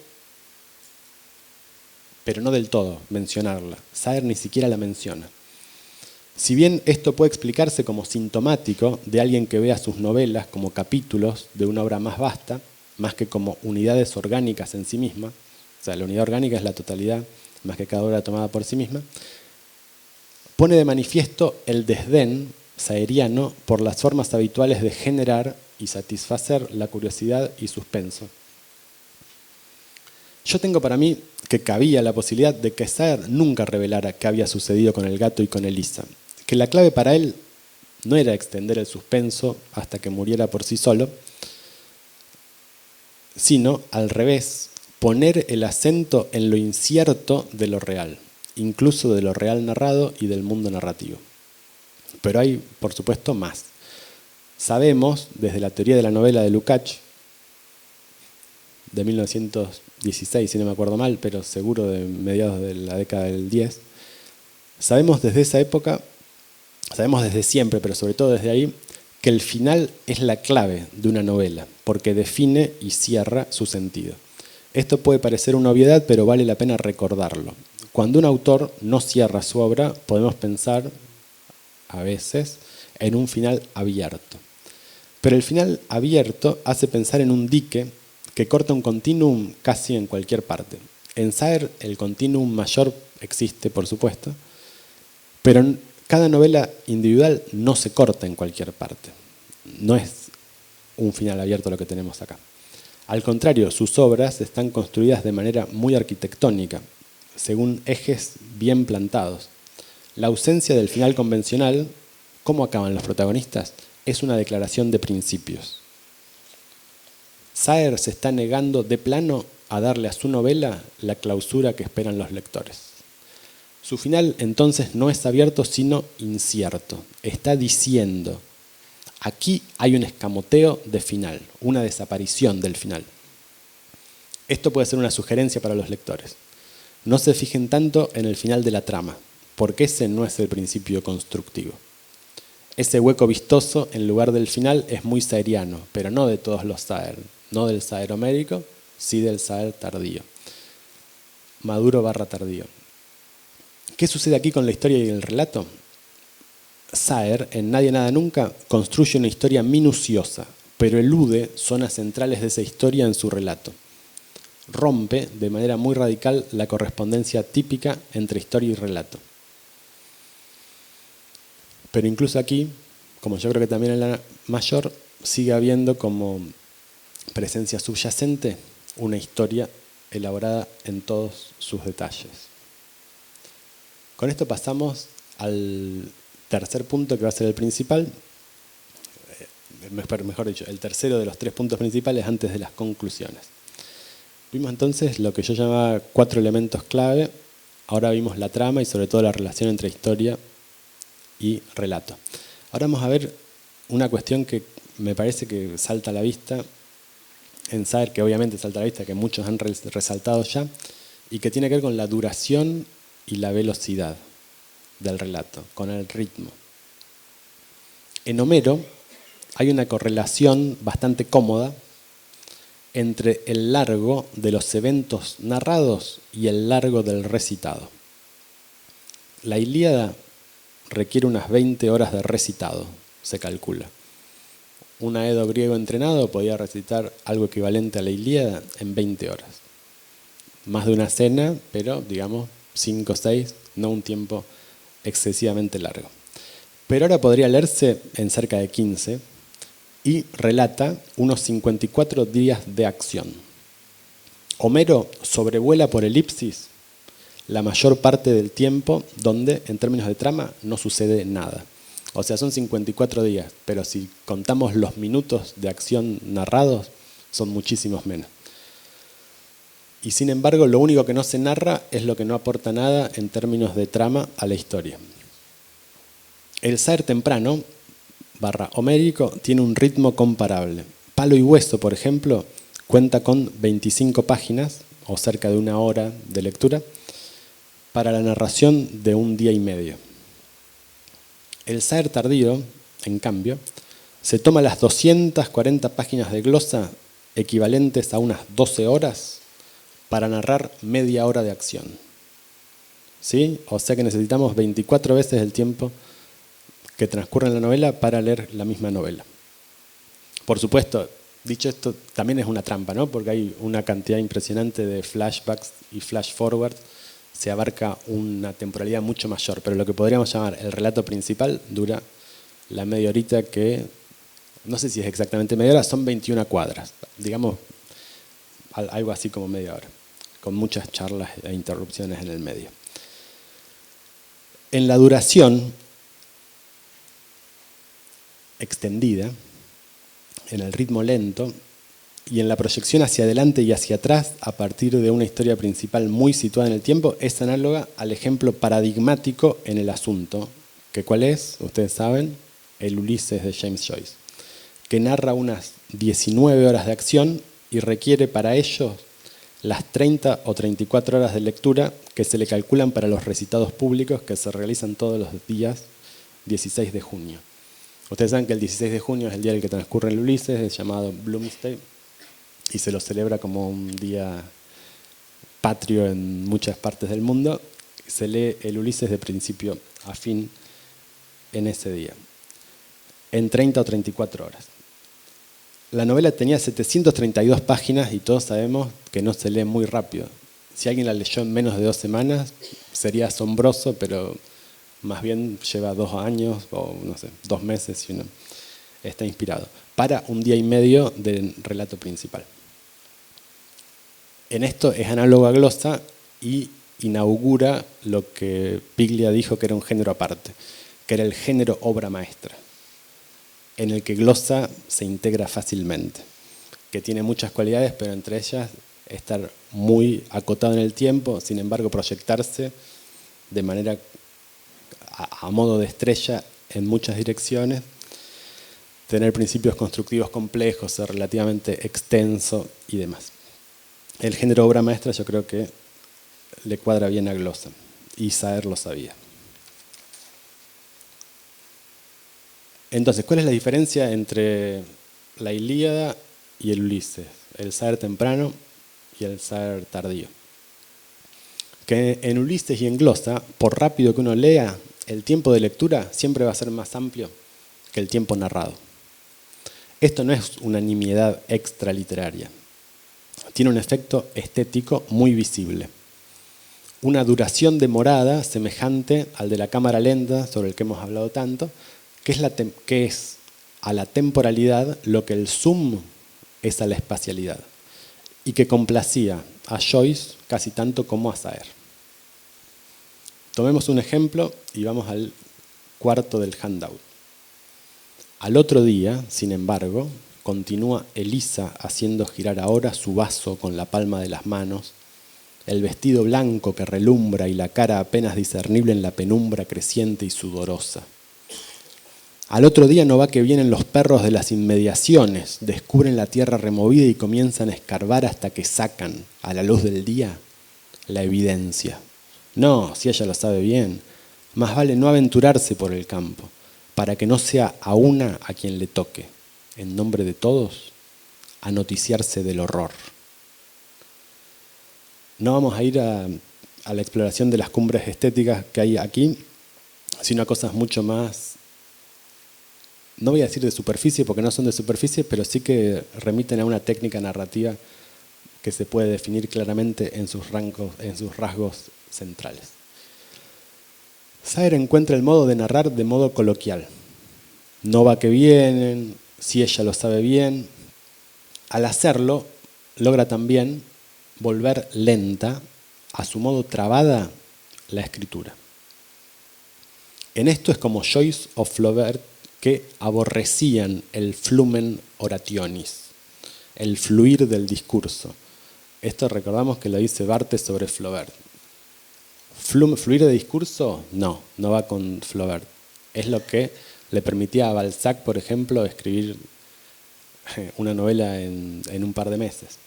pero no del todo, mencionarla. Saer ni siquiera la menciona. Si bien esto puede explicarse como sintomático de alguien que vea sus novelas como capítulos de una obra más vasta, más que como unidades orgánicas en sí misma, o sea, la unidad orgánica es la totalidad, más que cada obra tomada por sí misma, pone de manifiesto el desdén saeriano por las formas habituales de generar y satisfacer la curiosidad y suspenso. Yo tengo para mí que cabía la posibilidad de que Saer nunca revelara qué había sucedido con el gato y con Elisa, que la clave para él no era extender el suspenso hasta que muriera por sí solo, sino, al revés, poner el acento en lo incierto de lo real, incluso de lo real narrado y del mundo narrativo. Pero hay, por supuesto, más. Sabemos, desde la teoría de la novela de Lukács, de 1916, si no me acuerdo mal, pero seguro de mediados de la década del 10, sabemos desde esa época, sabemos desde siempre, pero sobre todo desde ahí, que el final es la clave de una novela, porque define y cierra su sentido. Esto puede parecer una obviedad, pero vale la pena recordarlo. Cuando un autor no cierra su obra, podemos pensar, a veces, en un final abierto. Pero el final abierto hace pensar en un dique que corta un continuum casi en cualquier parte. En Saer el continuum mayor existe, por supuesto, pero cada novela individual no se corta en cualquier parte. No es un final abierto lo que tenemos acá. Al contrario, sus obras están construidas de manera muy arquitectónica, según ejes bien plantados. La ausencia del final convencional, ¿cómo acaban los protagonistas? Es una declaración de principios. Saer se está negando de plano a darle a su novela la clausura que esperan los lectores. Su final entonces no es abierto sino incierto. Está diciendo, aquí hay un escamoteo de final, una desaparición del final. Esto puede ser una sugerencia para los lectores. No se fijen tanto en el final de la trama, porque ese no es el principio constructivo. Ese hueco vistoso en lugar del final es muy saeriano, pero no de todos los Saer, no del Saer homérico, sí del Saer tardío. Maduro / tardío. ¿Qué sucede aquí con la historia y el relato? Saer, en Nadie, nada, nunca, construye una historia minuciosa, pero elude zonas centrales de esa historia en su relato. Rompe de manera muy radical la correspondencia típica entre historia y relato. Pero incluso aquí, como yo creo que también en la mayor, sigue habiendo como presencia subyacente una historia elaborada en todos sus detalles. Con esto pasamos al tercer punto, que va a ser el principal, mejor dicho, el tercero de los 3 puntos principales antes de las conclusiones. Vimos entonces lo que yo llamaba 4 elementos clave, ahora vimos la trama y sobre todo la relación entre historia y relato. Ahora vamos a ver una cuestión que me parece que salta a la vista en Saer, que obviamente salta a la vista, que muchos han resaltado ya, y que tiene que ver con la duración y la velocidad del relato, con el ritmo. En Homero hay una correlación bastante cómoda entre el largo de los eventos narrados y el largo del recitado. La Ilíada requiere unas 20 horas de recitado, se calcula. Un aedo griego entrenado podía recitar algo equivalente a la Ilíada en 20 horas. Más de una cena, pero digamos 5 o 6, no un tiempo excesivamente largo. Pero ahora podría leerse en cerca de 15 y relata unos 54 días de acción. Homero sobrevuela por elipsis la mayor parte del tiempo donde, en términos de trama, no sucede nada. O sea, son 54 días, pero si contamos los minutos de acción narrados, son muchísimos menos. Y sin embargo, lo único que no se narra es lo que no aporta nada en términos de trama a la historia. El Saer temprano, / homérico, tiene un ritmo comparable. Palo y Hueso, por ejemplo, cuenta con 25 páginas, o cerca de 1 hora de lectura, para la narración de 1 día y medio. El Saer tardío, en cambio, se toma las 240 páginas de glosa, equivalentes a unas 12 horas, para narrar media hora de acción. ¿Sí? O sea que necesitamos 24 veces el tiempo que transcurre en la novela para leer la misma novela. Por supuesto, dicho esto, también es una trampa, ¿no? Porque hay una cantidad impresionante de flashbacks y flash forwards. Se abarca una temporalidad mucho mayor, pero lo que podríamos llamar el relato principal dura la media horita que, no sé si es exactamente media hora, son 21 cuadras, digamos algo así como media hora, con muchas charlas e interrupciones en el medio. En la duración extendida, en el ritmo lento y en la proyección hacia adelante y hacia atrás a partir de una historia principal muy situada en el tiempo, es análoga al ejemplo paradigmático en el asunto, que ¿cuál es? Ustedes saben, el Ulises de James Joyce, que narra unas 19 horas de acción y requiere para ello las 30 o 34 horas de lectura que se le calculan para los recitados públicos que se realizan todos los días 16 de junio. Ustedes saben que el 16 de junio es el día en el que transcurre el Ulises, es llamado Bloomsday, y se lo celebra como un día patrio en muchas partes del mundo. Se lee el Ulises de principio a fin en ese día, en 30 o 34 horas. La novela tenía 732 páginas y todos sabemos que no se lee muy rápido. Si alguien la leyó en menos de 2 semanas, sería asombroso, pero más bien lleva 2 años o no sé, 2 meses si uno está inspirado, para 1 día y medio del relato principal. En esto es análogo a glosa y inaugura lo que Piglia dijo que era un género aparte, que era el género obra maestra, en el que glosa se integra fácilmente, que tiene muchas cualidades, pero entre ellas estar muy acotado en el tiempo, sin embargo proyectarse de manera a modo de estrella en muchas direcciones, tener principios constructivos complejos, ser relativamente extenso y demás. El género obra maestra yo creo que le cuadra bien a glosa, y Saer lo sabía. Entonces, ¿cuál es la diferencia entre la Ilíada y el Ulises? El Saer temprano y el Saer tardío. Que en Ulises y en glosa, por rápido que uno lea, el tiempo de lectura siempre va a ser más amplio que el tiempo narrado. Esto no es una nimiedad extraliteraria. Tiene un efecto estético muy visible. Una duración demorada semejante al de la cámara lenta, sobre el que hemos hablado tanto, que es a la temporalidad lo que el zoom es a la espacialidad, y que complacía a Joyce casi tanto como a Saer. Tomemos un ejemplo y vamos al cuarto del handout. Al otro día, sin embargo, continúa Elisa haciendo girar ahora su vaso con la palma de las manos, el vestido blanco que relumbra y la cara apenas discernible en la penumbra creciente y sudorosa. Al otro día no va que vienen los perros de las inmediaciones, descubren la tierra removida y comienzan a escarbar hasta que sacan, a la luz del día, la evidencia. No, si ella lo sabe bien, más vale no aventurarse por el campo, para que no sea a una a quien le toque, en nombre de todos, a noticiarse del horror. No vamos a ir a la exploración de las cumbres estéticas que hay aquí, sino a cosas mucho más, no voy a decir de superficie porque no son de superficie, pero sí que remiten a una técnica narrativa que se puede definir claramente en sus rasgos centrales. Saer encuentra el modo de narrar de modo coloquial. No va que vienen, si ella lo sabe bien. Al hacerlo, logra también volver lenta, a su modo trabada, la escritura. En esto es como Joyce o Flaubert, que aborrecían el flumen orationis, el fluir del discurso. Esto recordamos que lo dice Barthes sobre Flaubert. ¿Fluir de discurso? No va con Flaubert. Es lo que le permitía a Balzac, por ejemplo, escribir una novela en un par de meses.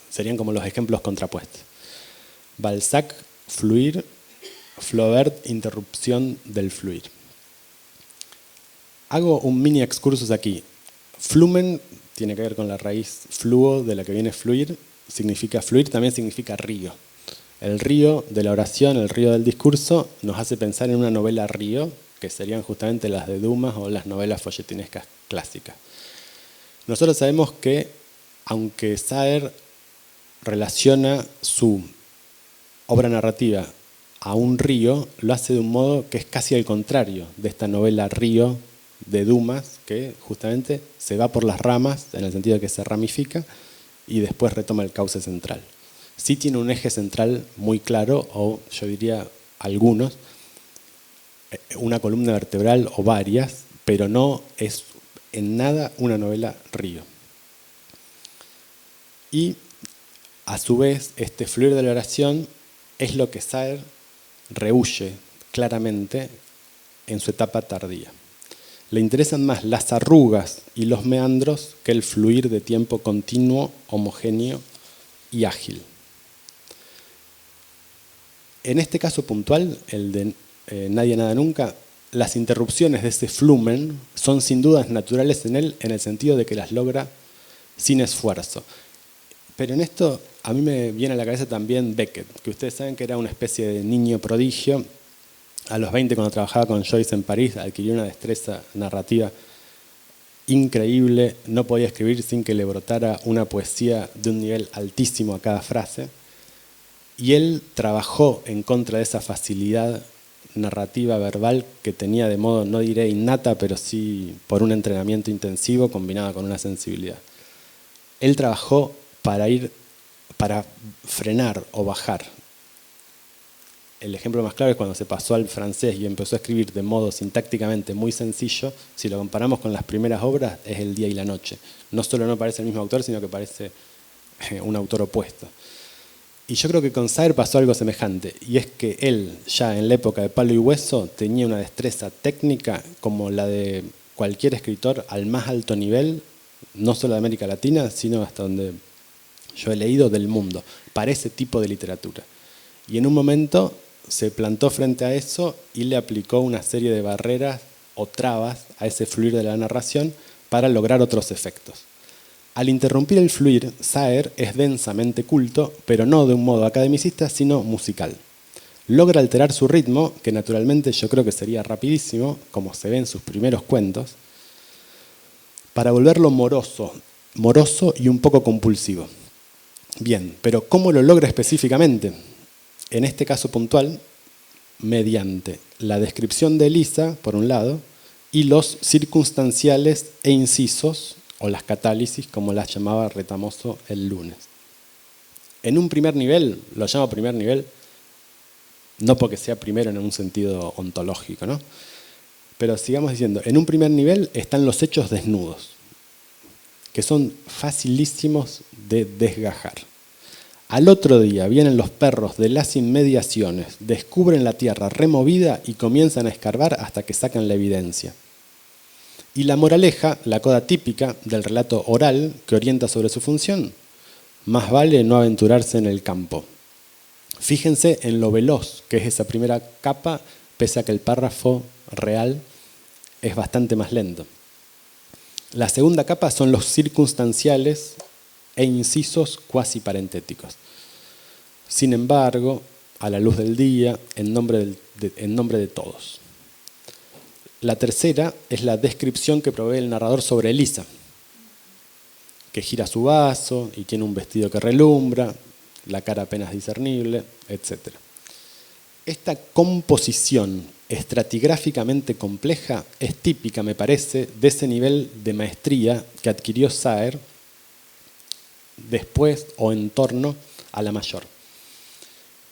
Serían como los ejemplos contrapuestos. Balzac, fluir; Flaubert, interrupción del fluir. Hago un mini excursus aquí. Flumen tiene que ver con la raíz fluo, de la que viene fluir. Significa fluir, también significa río. El río de la oración, el río del discurso, nos hace pensar en una novela río, que serían justamente las de Dumas o las novelas folletinescas clásicas. Nosotros sabemos que, aunque Saer relaciona su obra narrativa a un río, lo hace de un modo que es casi al contrario de esta novela río de Dumas, que justamente se va por las ramas, en el sentido de que se ramifica, y después retoma el cauce central. Sí tiene un eje central muy claro, o yo diría algunos, una columna vertebral o varias, pero no es en nada una novela río. Y a su vez, este fluir de la oración es lo que Saer rehúye claramente en su etapa tardía. Le interesan más las arrugas y los meandros que el fluir de tiempo continuo, homogéneo y ágil. En este caso puntual, el de Nadie, Nada, Nunca, las interrupciones de ese flumen son sin dudas naturales en él, en el sentido de que las logra sin esfuerzo. Pero en esto a mí me viene a la cabeza también Beckett, que ustedes saben que era una especie de niño prodigio. A los 20, cuando trabajaba con Joyce en París, adquirió una destreza narrativa increíble. No podía escribir sin que le brotara una poesía de un nivel altísimo a cada frase. Y él trabajó en contra de esa facilidad narrativa verbal que tenía de modo, no diré innata, pero sí por un entrenamiento intensivo combinado con una sensibilidad. Él trabajó para frenar o bajar. El ejemplo más claro es cuando se pasó al francés y empezó a escribir de modo sintácticamente muy sencillo. Si lo comparamos con las primeras obras, es El día y la noche. No solo no parece el mismo autor, sino que parece un autor opuesto. Y yo creo que con Saer pasó algo semejante, y es que él, ya en la época de Palo y Hueso, tenía una destreza técnica como la de cualquier escritor al más alto nivel, no solo de América Latina, sino hasta donde yo he leído del mundo, para ese tipo de literatura. Y en un momento se plantó frente a eso y le aplicó una serie de barreras o trabas a ese fluir de la narración para lograr otros efectos. Al interrumpir el fluir, Saer es densamente culto, pero no de un modo academicista, sino musical. Logra alterar su ritmo, que naturalmente yo creo que sería rapidísimo, como se ve en sus primeros cuentos, para volverlo moroso y un poco compulsivo. Bien, pero ¿cómo lo logra específicamente? En este caso puntual, mediante la descripción de Elisa, por un lado, y los circunstanciales e incisos, o las catálisis, como las llamaba Retamoso el lunes. En un primer nivel, lo llamo primer nivel, no porque sea primero en un sentido ontológico, ¿no? Pero sigamos diciendo, en un primer nivel están los hechos desnudos, que son facilísimos de desgajar. Al otro día vienen los perros de las inmediaciones, descubren la tierra removida y comienzan a escarbar hasta que sacan la evidencia. Y la moraleja, la coda típica del relato oral que orienta sobre su función: más vale no aventurarse en el campo. Fíjense en lo veloz que es esa primera capa, pese a que el párrafo real es bastante más lento. La segunda capa son los circunstanciales e incisos cuasi parentéticos. Sin embargo, a la luz del día, en nombre de todos. La tercera es la descripción que provee el narrador sobre Elisa, que gira su vaso y tiene un vestido que relumbra, la cara apenas discernible, etc. Esta composición estratigráficamente compleja es típica, me parece, de ese nivel de maestría que adquirió Saer después o en torno a la mayor,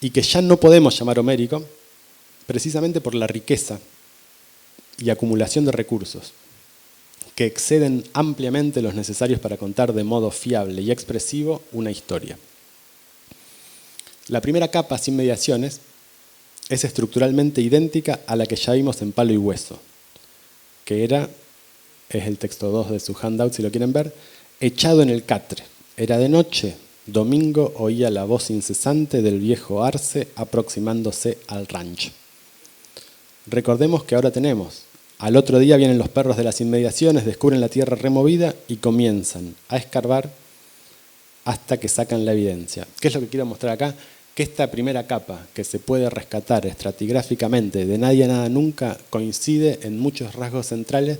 y que ya no podemos llamar homérico precisamente por la riqueza y acumulación de recursos que exceden ampliamente los necesarios para contar de modo fiable y expresivo una historia. La primera capa, sin mediaciones, es estructuralmente idéntica a la que ya vimos en Palo y Hueso, que es el texto 2 de su handout si lo quieren ver, echado en el catre. Era de noche, domingo oía la voz incesante del viejo Arce aproximándose al rancho. Recordemos que ahora tenemos, al otro día vienen los perros de las inmediaciones, descubren la tierra removida y comienzan a escarbar hasta que sacan la evidencia. ¿Qué es lo que quiero mostrar acá? Que esta primera capa, que se puede rescatar estratigráficamente de Nadie, Nada, Nunca, coincide en muchos rasgos centrales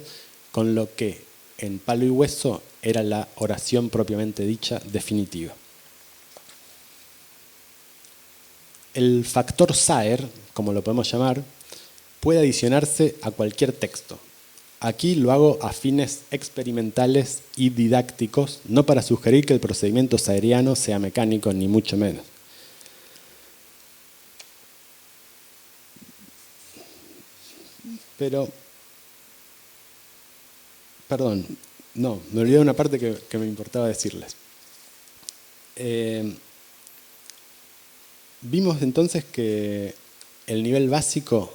con lo que en Palo y Hueso era la oración propiamente dicha definitiva. El factor Saer, como lo podemos llamar, puede adicionarse a cualquier texto. Aquí lo hago a fines experimentales y didácticos, no para sugerir que el procedimiento saeriano sea mecánico, ni mucho menos. Pero, perdón, no, me olvidé de una parte que me importaba decirles. Vimos entonces que el nivel básico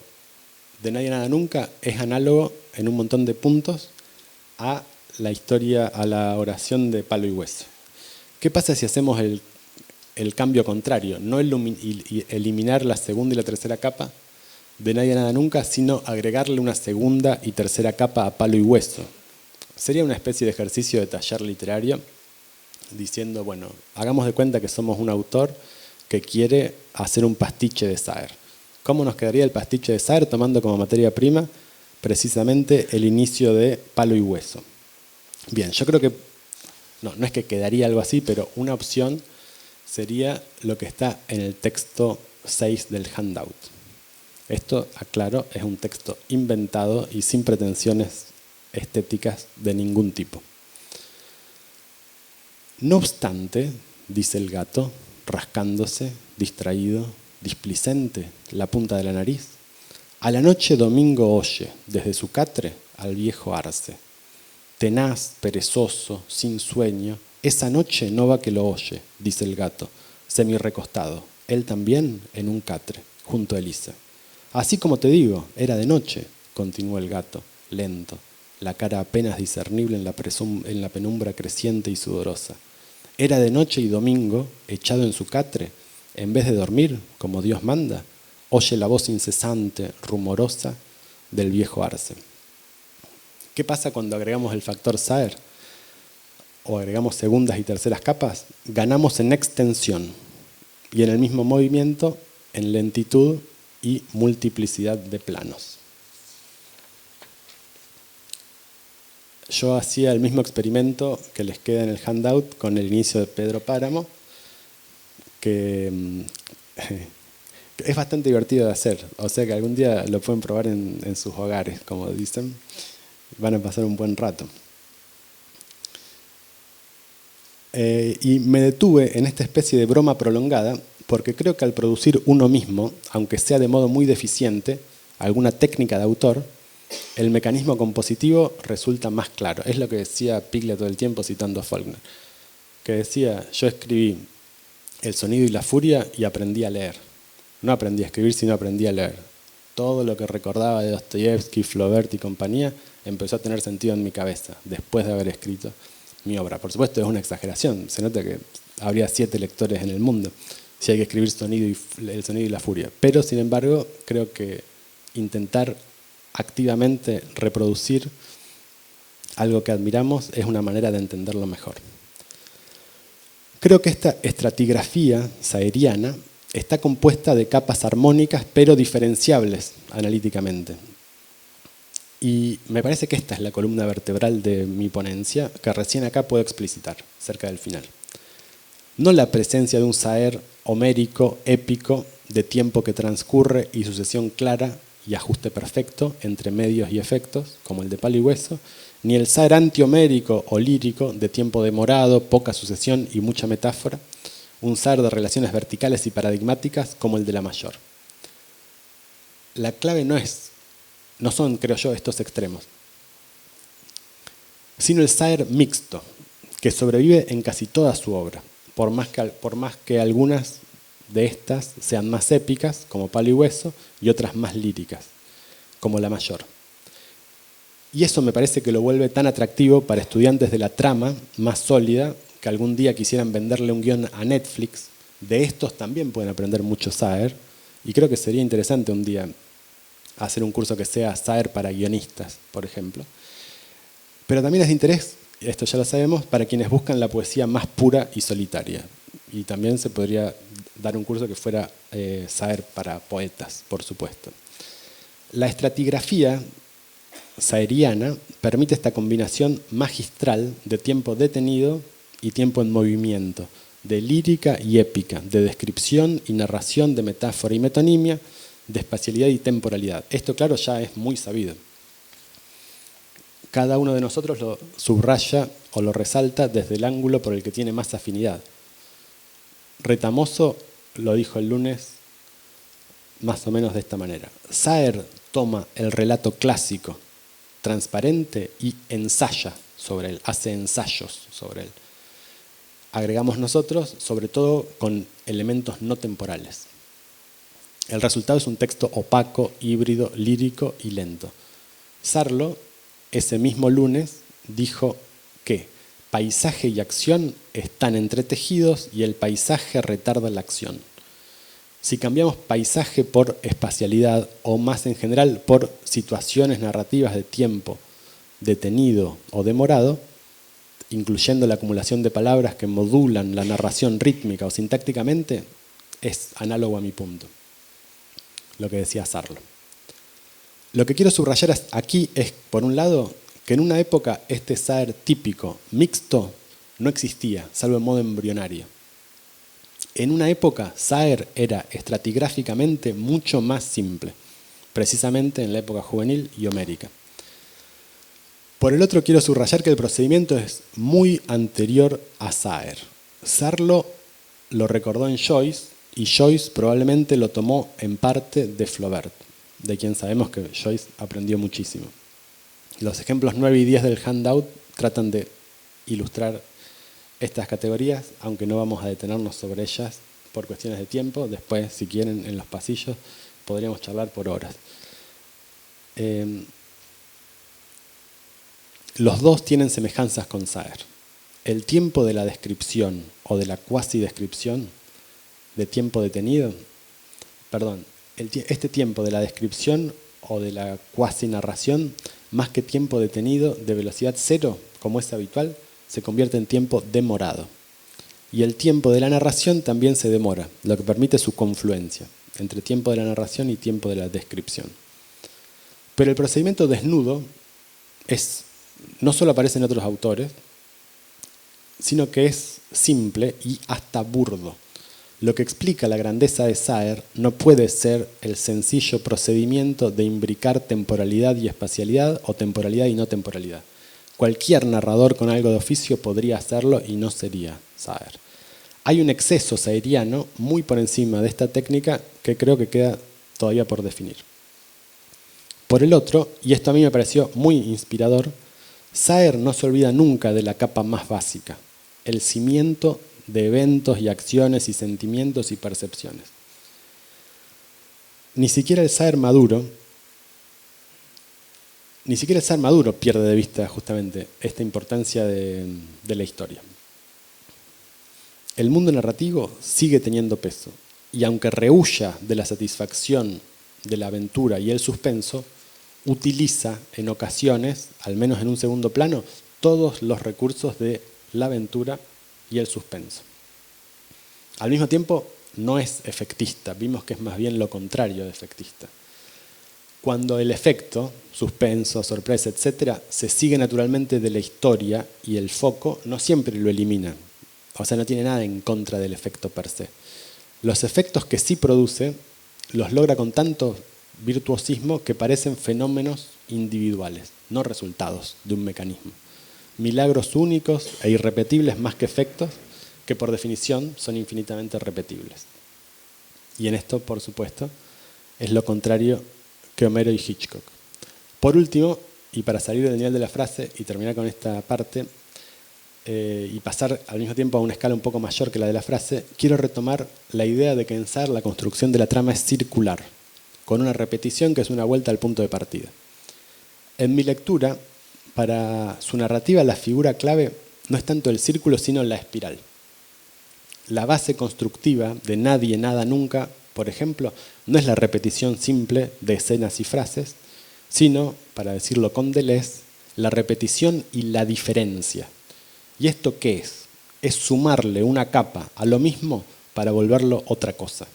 de Nadie, Nada, Nunca es análogo en un montón de puntos a la historia, a la oración de Palo y Hueso. ¿Qué pasa si hacemos el cambio contrario? No eliminar la segunda y la tercera capa de Nadie, Nada, Nunca, sino agregarle una segunda y tercera capa a Palo y Hueso. Sería una especie de ejercicio de taller literario, diciendo, bueno, hagamos de cuenta que somos un autor que quiere hacer un pastiche de Saer. ¿Cómo nos quedaría el pastiche de Saer tomando como materia prima precisamente el inicio de Palo y Hueso? Bien, yo creo que, no es que quedaría algo así, pero una opción sería lo que está en el texto 6 del handout. Esto, aclaro, es un texto inventado y sin pretensiones estéticas de ningún tipo. No obstante, dice el gato, rascándose, distraído, displicente, la punta de la nariz, a la noche domingo oye, desde su catre, al viejo Arce. Tenaz, perezoso, sin sueño, esa noche no va que lo oye, dice el gato, semi-recostado, él también en un catre, junto a Elisa. Así como te digo, era de noche, continuó el gato, lento, la cara apenas discernible en la penumbra creciente y sudorosa. Era de noche y domingo, echado en su catre, en vez de dormir, como Dios manda, oye la voz incesante, rumorosa, del viejo Arce. ¿Qué pasa cuando agregamos el factor Saer? O agregamos segundas y terceras capas, ganamos en extensión y en el mismo movimiento en lentitud y multiplicidad de planos. Yo hacía el mismo experimento que les queda en el handout con el inicio de Pedro Páramo, que es bastante divertido de hacer, o sea que algún día lo pueden probar en sus hogares, como dicen, van a pasar un buen rato. Y me detuve en esta especie de broma prolongada porque creo que al producir uno mismo, aunque sea de modo muy deficiente, alguna técnica de autor, el mecanismo compositivo resulta más claro. Es lo que decía Piglia todo el tiempo citando a Faulkner, que decía, yo escribí El sonido y la furia y aprendí a leer. No aprendí a escribir, sino aprendí a leer. Todo lo que recordaba de Dostoyevsky, Flaubert y compañía empezó a tener sentido en mi cabeza después de haber escrito mi obra. Por supuesto es una exageración, se nota que habría 7 lectores en el mundo si hay que escribir El sonido y la furia. Pero sin embargo creo que intentar activamente reproducir algo que admiramos es una manera de entenderlo mejor. Creo que esta estratigrafía saeriana está compuesta de capas armónicas pero diferenciables analíticamente. Y me parece que esta es la columna vertebral de mi ponencia que recién acá puedo explicitar, cerca del final. No la presencia de un saer homérico, épico, de tiempo que transcurre y sucesión clara y ajuste perfecto entre medios y efectos, como el de Palo y Hueso, ni el saer antihomérico o lírico, de tiempo demorado, poca sucesión y mucha metáfora, un saer de relaciones verticales y paradigmáticas como el de la mayor. La clave no son, creo yo, estos extremos. sino el Saer mixto, que sobrevive en casi toda su obra, por más que algunas de estas sean más épicas, como Palo y Hueso, y otras más líricas, como La Mayor. Y eso me parece que lo vuelve tan atractivo para estudiantes de la trama más sólida, que algún día quisieran venderle un guión a Netflix. De estos también pueden aprender mucho Saer, y creo que sería interesante un día hacer un curso que sea Saer para guionistas, por ejemplo. Pero también es de interés, esto ya lo sabemos, para quienes buscan la poesía más pura y solitaria. Y también se podría dar un curso que fuera Saer para poetas, por supuesto. La estratigrafía saeriana permite esta combinación magistral de tiempo detenido y tiempo en movimiento, de lírica y épica, de descripción y narración, de metáfora y metonimia, de espacialidad y temporalidad. Esto, claro, ya es muy sabido. Cada uno de nosotros lo subraya o lo resalta desde el ángulo por el que tiene más afinidad. Retamoso lo dijo el lunes más o menos de esta manera. Saer toma el relato clásico, transparente, y ensaya sobre él, hace ensayos sobre él. Agregamos nosotros, sobre todo con elementos no temporales. El resultado es un texto opaco, híbrido, lírico y lento. Sarlo, ese mismo lunes, dijo que paisaje y acción están entretejidos y el paisaje retarda la acción. Si cambiamos paisaje por espacialidad, o más en general por situaciones narrativas de tiempo detenido o demorado, incluyendo la acumulación de palabras que modulan la narración rítmica o sintácticamente, es análogo a mi punto, lo que decía Sarlo. Lo que quiero subrayar aquí es, por un lado, que en una época este Saer típico, mixto, no existía, salvo en modo embrionario. En una época, Saer era estratigráficamente mucho más simple, precisamente en la época juvenil y homérica. Por el otro, quiero subrayar que el procedimiento es muy anterior a Saer. Sarlo lo recordó en Joyce, y Joyce probablemente lo tomó en parte de Flaubert, de quien sabemos que Joyce aprendió muchísimo. Los ejemplos 9 y 10 del handout tratan de ilustrar estas categorías, aunque no vamos a detenernos sobre ellas por cuestiones de tiempo. Después, si quieren, en los pasillos podríamos charlar por horas. Los dos tienen semejanzas con Saer. El tiempo de la descripción o de la cuasi-descripción, de tiempo detenido, este tiempo de la descripción o de la cuasi-narración, más que tiempo detenido de velocidad cero, como es habitual, se convierte en tiempo demorado. Y el tiempo de la narración también se demora, lo que permite su confluencia entre tiempo de la narración y tiempo de la descripción. Pero el procedimiento desnudo no solo aparece en otros autores, sino que es simple y hasta burdo. Lo que explica la grandeza de Saer no puede ser el sencillo procedimiento de imbricar temporalidad y espacialidad o temporalidad y no temporalidad. Cualquier narrador con algo de oficio podría hacerlo y no sería Saer. Hay un exceso saeriano muy por encima de esta técnica que creo que queda todavía por definir. Por el otro, y esto a mí me pareció muy inspirador, Saer no se olvida nunca de la capa más básica, el cimiento de eventos y acciones y sentimientos y percepciones. Ni siquiera el Saer maduro pierde de vista justamente esta importancia de la historia. El mundo narrativo sigue teniendo peso, y aunque rehúya de la satisfacción de la aventura y el suspenso, utiliza en ocasiones, al menos en un segundo plano, todos los recursos de la aventura y el suspenso. Al mismo tiempo, no es efectista, vimos que es más bien lo contrario de efectista. Cuando el efecto, suspenso, sorpresa, etc., se sigue naturalmente de la historia y el foco no siempre lo elimina. O sea, no tiene nada en contra del efecto per se. Los efectos que sí produce los logra con tanto virtuosismo que parecen fenómenos individuales, no resultados de un mecanismo. Milagros únicos e irrepetibles más que efectos que por definición son infinitamente repetibles. Y en esto, por supuesto, es lo contrario que Homero y Hitchcock. Por último, Y para salir del nivel de la frase y terminar con esta parte, y pasar al mismo tiempo a una escala un poco mayor que la de la frase, quiero retomar la idea de que en SAER la construcción de la trama es circular, con una repetición que es una vuelta al punto de partida. En mi lectura, para su narrativa, la figura clave no es tanto el círculo, sino la espiral. La base constructiva de Nadie, Nada, Nunca, por ejemplo, no es la repetición simple de escenas y frases, sino, para decirlo con Deleuze, la repetición y la diferencia. ¿Y esto qué es? Es sumarle una capa a lo mismo para volverlo otra cosa.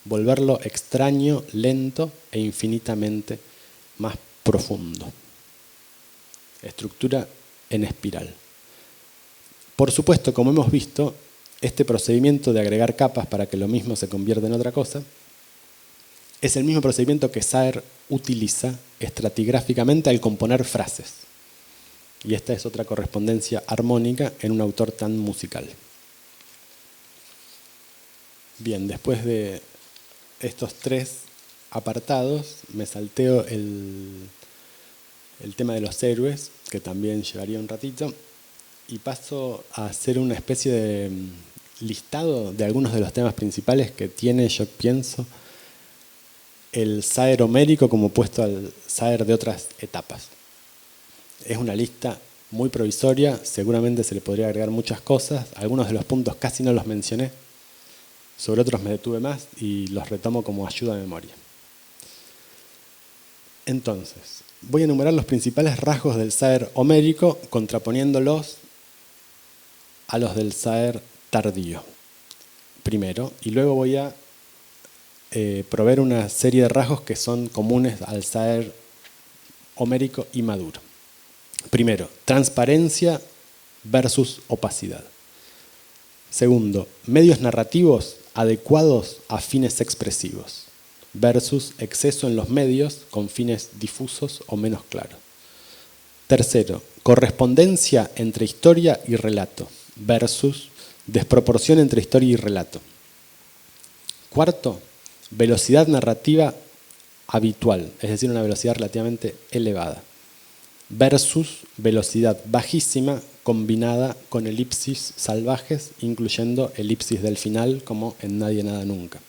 Volverlo extraño, lento e infinitamente más profundo. Estructura en espiral. Por supuesto, como hemos visto, este procedimiento de agregar capas para que lo mismo se convierta en otra cosa es el mismo procedimiento que SAER utiliza estratigráficamente al componer frases. Y esta es otra correspondencia armónica en un autor tan musical. Bien, después de estos tres apartados, me salteo el tema de los héroes, que también llevaría un ratito, y paso a hacer una especie de listado de algunos de los temas principales que tiene, yo pienso, el SAER homérico como opuesto al SAER de otras etapas. Es una lista muy provisoria, seguramente se le podría agregar muchas cosas, algunos de los puntos casi no los mencioné, sobre otros me detuve más y los retomo como ayuda de memoria. Entonces, voy a enumerar los principales rasgos del SAER homérico, contraponiéndolos a los del SAER tardío, primero, y luego voy a proveer una serie de rasgos que son comunes al SAER homérico y maduro. Primero, transparencia versus opacidad. Segundo, medios narrativos adecuados a fines expresivos versus exceso en los medios con fines difusos o menos claros. Tercero, correspondencia entre historia y relato versus desproporción entre historia y relato. Cuarto, velocidad narrativa habitual, es decir, una velocidad relativamente elevada, versus velocidad bajísima combinada con elipsis salvajes, incluyendo elipsis del final, como en Nadie, Nada, Nunca.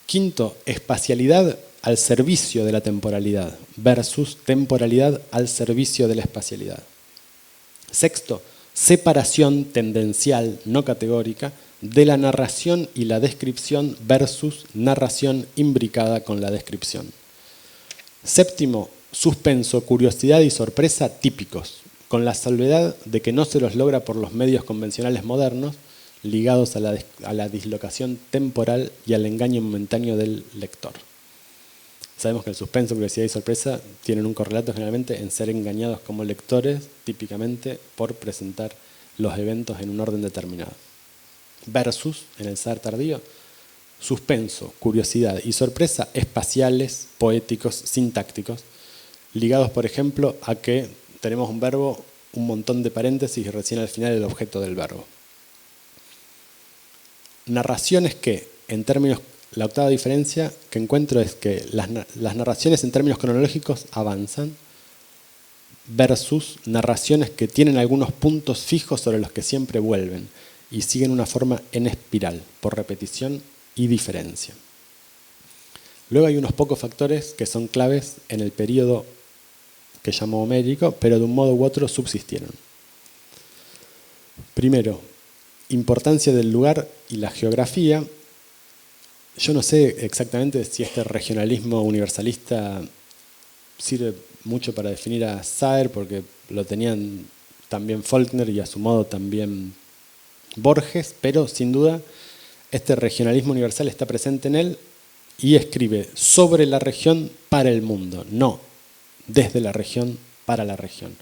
Quinto, espacialidad al servicio de la temporalidad versus temporalidad al servicio de la espacialidad. Sexto, separación tendencial, no categórica, de la narración y la descripción versus narración imbricada con la descripción. Séptimo, suspenso, curiosidad y sorpresa típicos, con la salvedad de que no se los logra por los medios convencionales modernos, ligados a la dislocación temporal y al engaño momentáneo del lector. Sabemos que el suspenso, curiosidad y sorpresa tienen un correlato generalmente en ser engañados como lectores, típicamente por presentar los eventos en un orden determinado. Versus, en el SAER tardío, suspenso, curiosidad y sorpresa espaciales, poéticos, sintácticos, ligados, por ejemplo, a que tenemos un verbo, un montón de paréntesis y recién al final el objeto del verbo. Narraciones que, en términos, la octava diferencia que encuentro es que las narraciones en términos cronológicos avanzan versus narraciones que tienen algunos puntos fijos sobre los que siempre vuelven y siguen una forma en espiral, por repetición y diferencia. Luego hay unos pocos factores que son claves en el periodo que llamo homérico, pero de un modo u otro subsistieron. Primero, importancia del lugar y la geografía. Yo no sé exactamente si este regionalismo universalista sirve mucho para definir a SAER, porque lo tenían también Faulkner y a su modo también Borges, pero sin duda este regionalismo universal está presente en él y escribe sobre la región para el mundo, no desde la región para la región.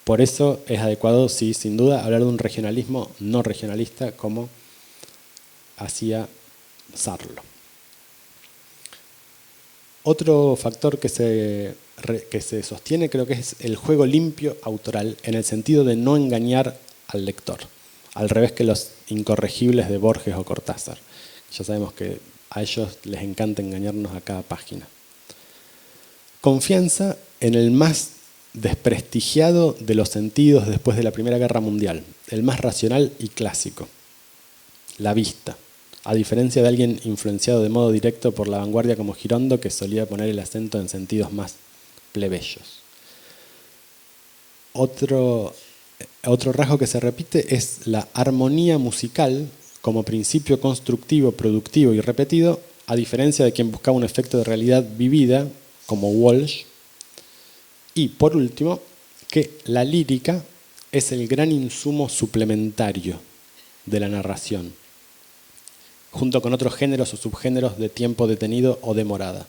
Por eso es adecuado, sí, sin duda, hablar de un regionalismo no regionalista como hacía Sarlo. Otro factor que se sostiene creo que es el juego limpio autoral, en el sentido de no engañar al lector, al revés que los incorregibles de Borges o Cortázar. Ya sabemos que a ellos les encanta engañarnos a cada página. Confianza en el más desprestigiado de los sentidos después de la Primera Guerra Mundial, el más racional y clásico, la vista, a diferencia de alguien influenciado de modo directo por la vanguardia como Girondo, que solía poner el acento en sentidos más plebeyos. Otro rasgo que se repite es la armonía musical como principio constructivo, productivo y repetido, a diferencia de quien buscaba un efecto de realidad vivida, como Walsh. Y por último, que la lírica es el gran insumo suplementario de la narración, junto con otros géneros o subgéneros de tiempo detenido o demorada.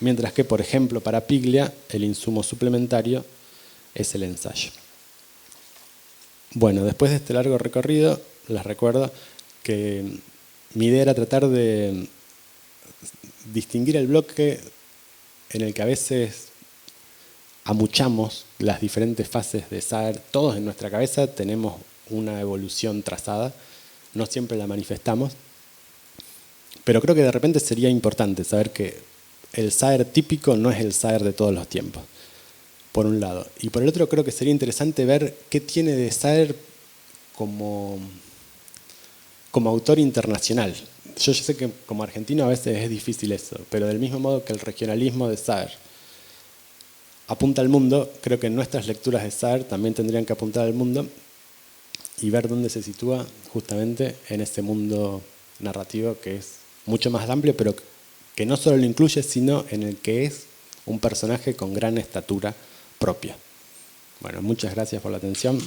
Mientras que, por ejemplo, para Piglia, el insumo suplementario es el ensayo. Bueno, después de este largo recorrido, les recuerdo que mi idea era tratar de distinguir el bloque en el que a veces amuchamos las diferentes fases de Saer. Todos en nuestra cabeza tenemos una evolución trazada, no siempre la manifestamos, pero creo que de repente sería importante saber que el Saer típico no es el Saer de todos los tiempos, por un lado. Y por el otro creo que sería interesante ver qué tiene de Saer como autor internacional. Yo sé que como argentino a veces es difícil eso, pero del mismo modo que el regionalismo de Saer apunta al mundo, creo que nuestras lecturas de Saer también tendrían que apuntar al mundo y ver dónde se sitúa justamente en ese mundo narrativo que es mucho más amplio, pero que no solo lo incluye, sino en el que es un personaje con gran estatura propia. Bueno, muchas gracias por la atención.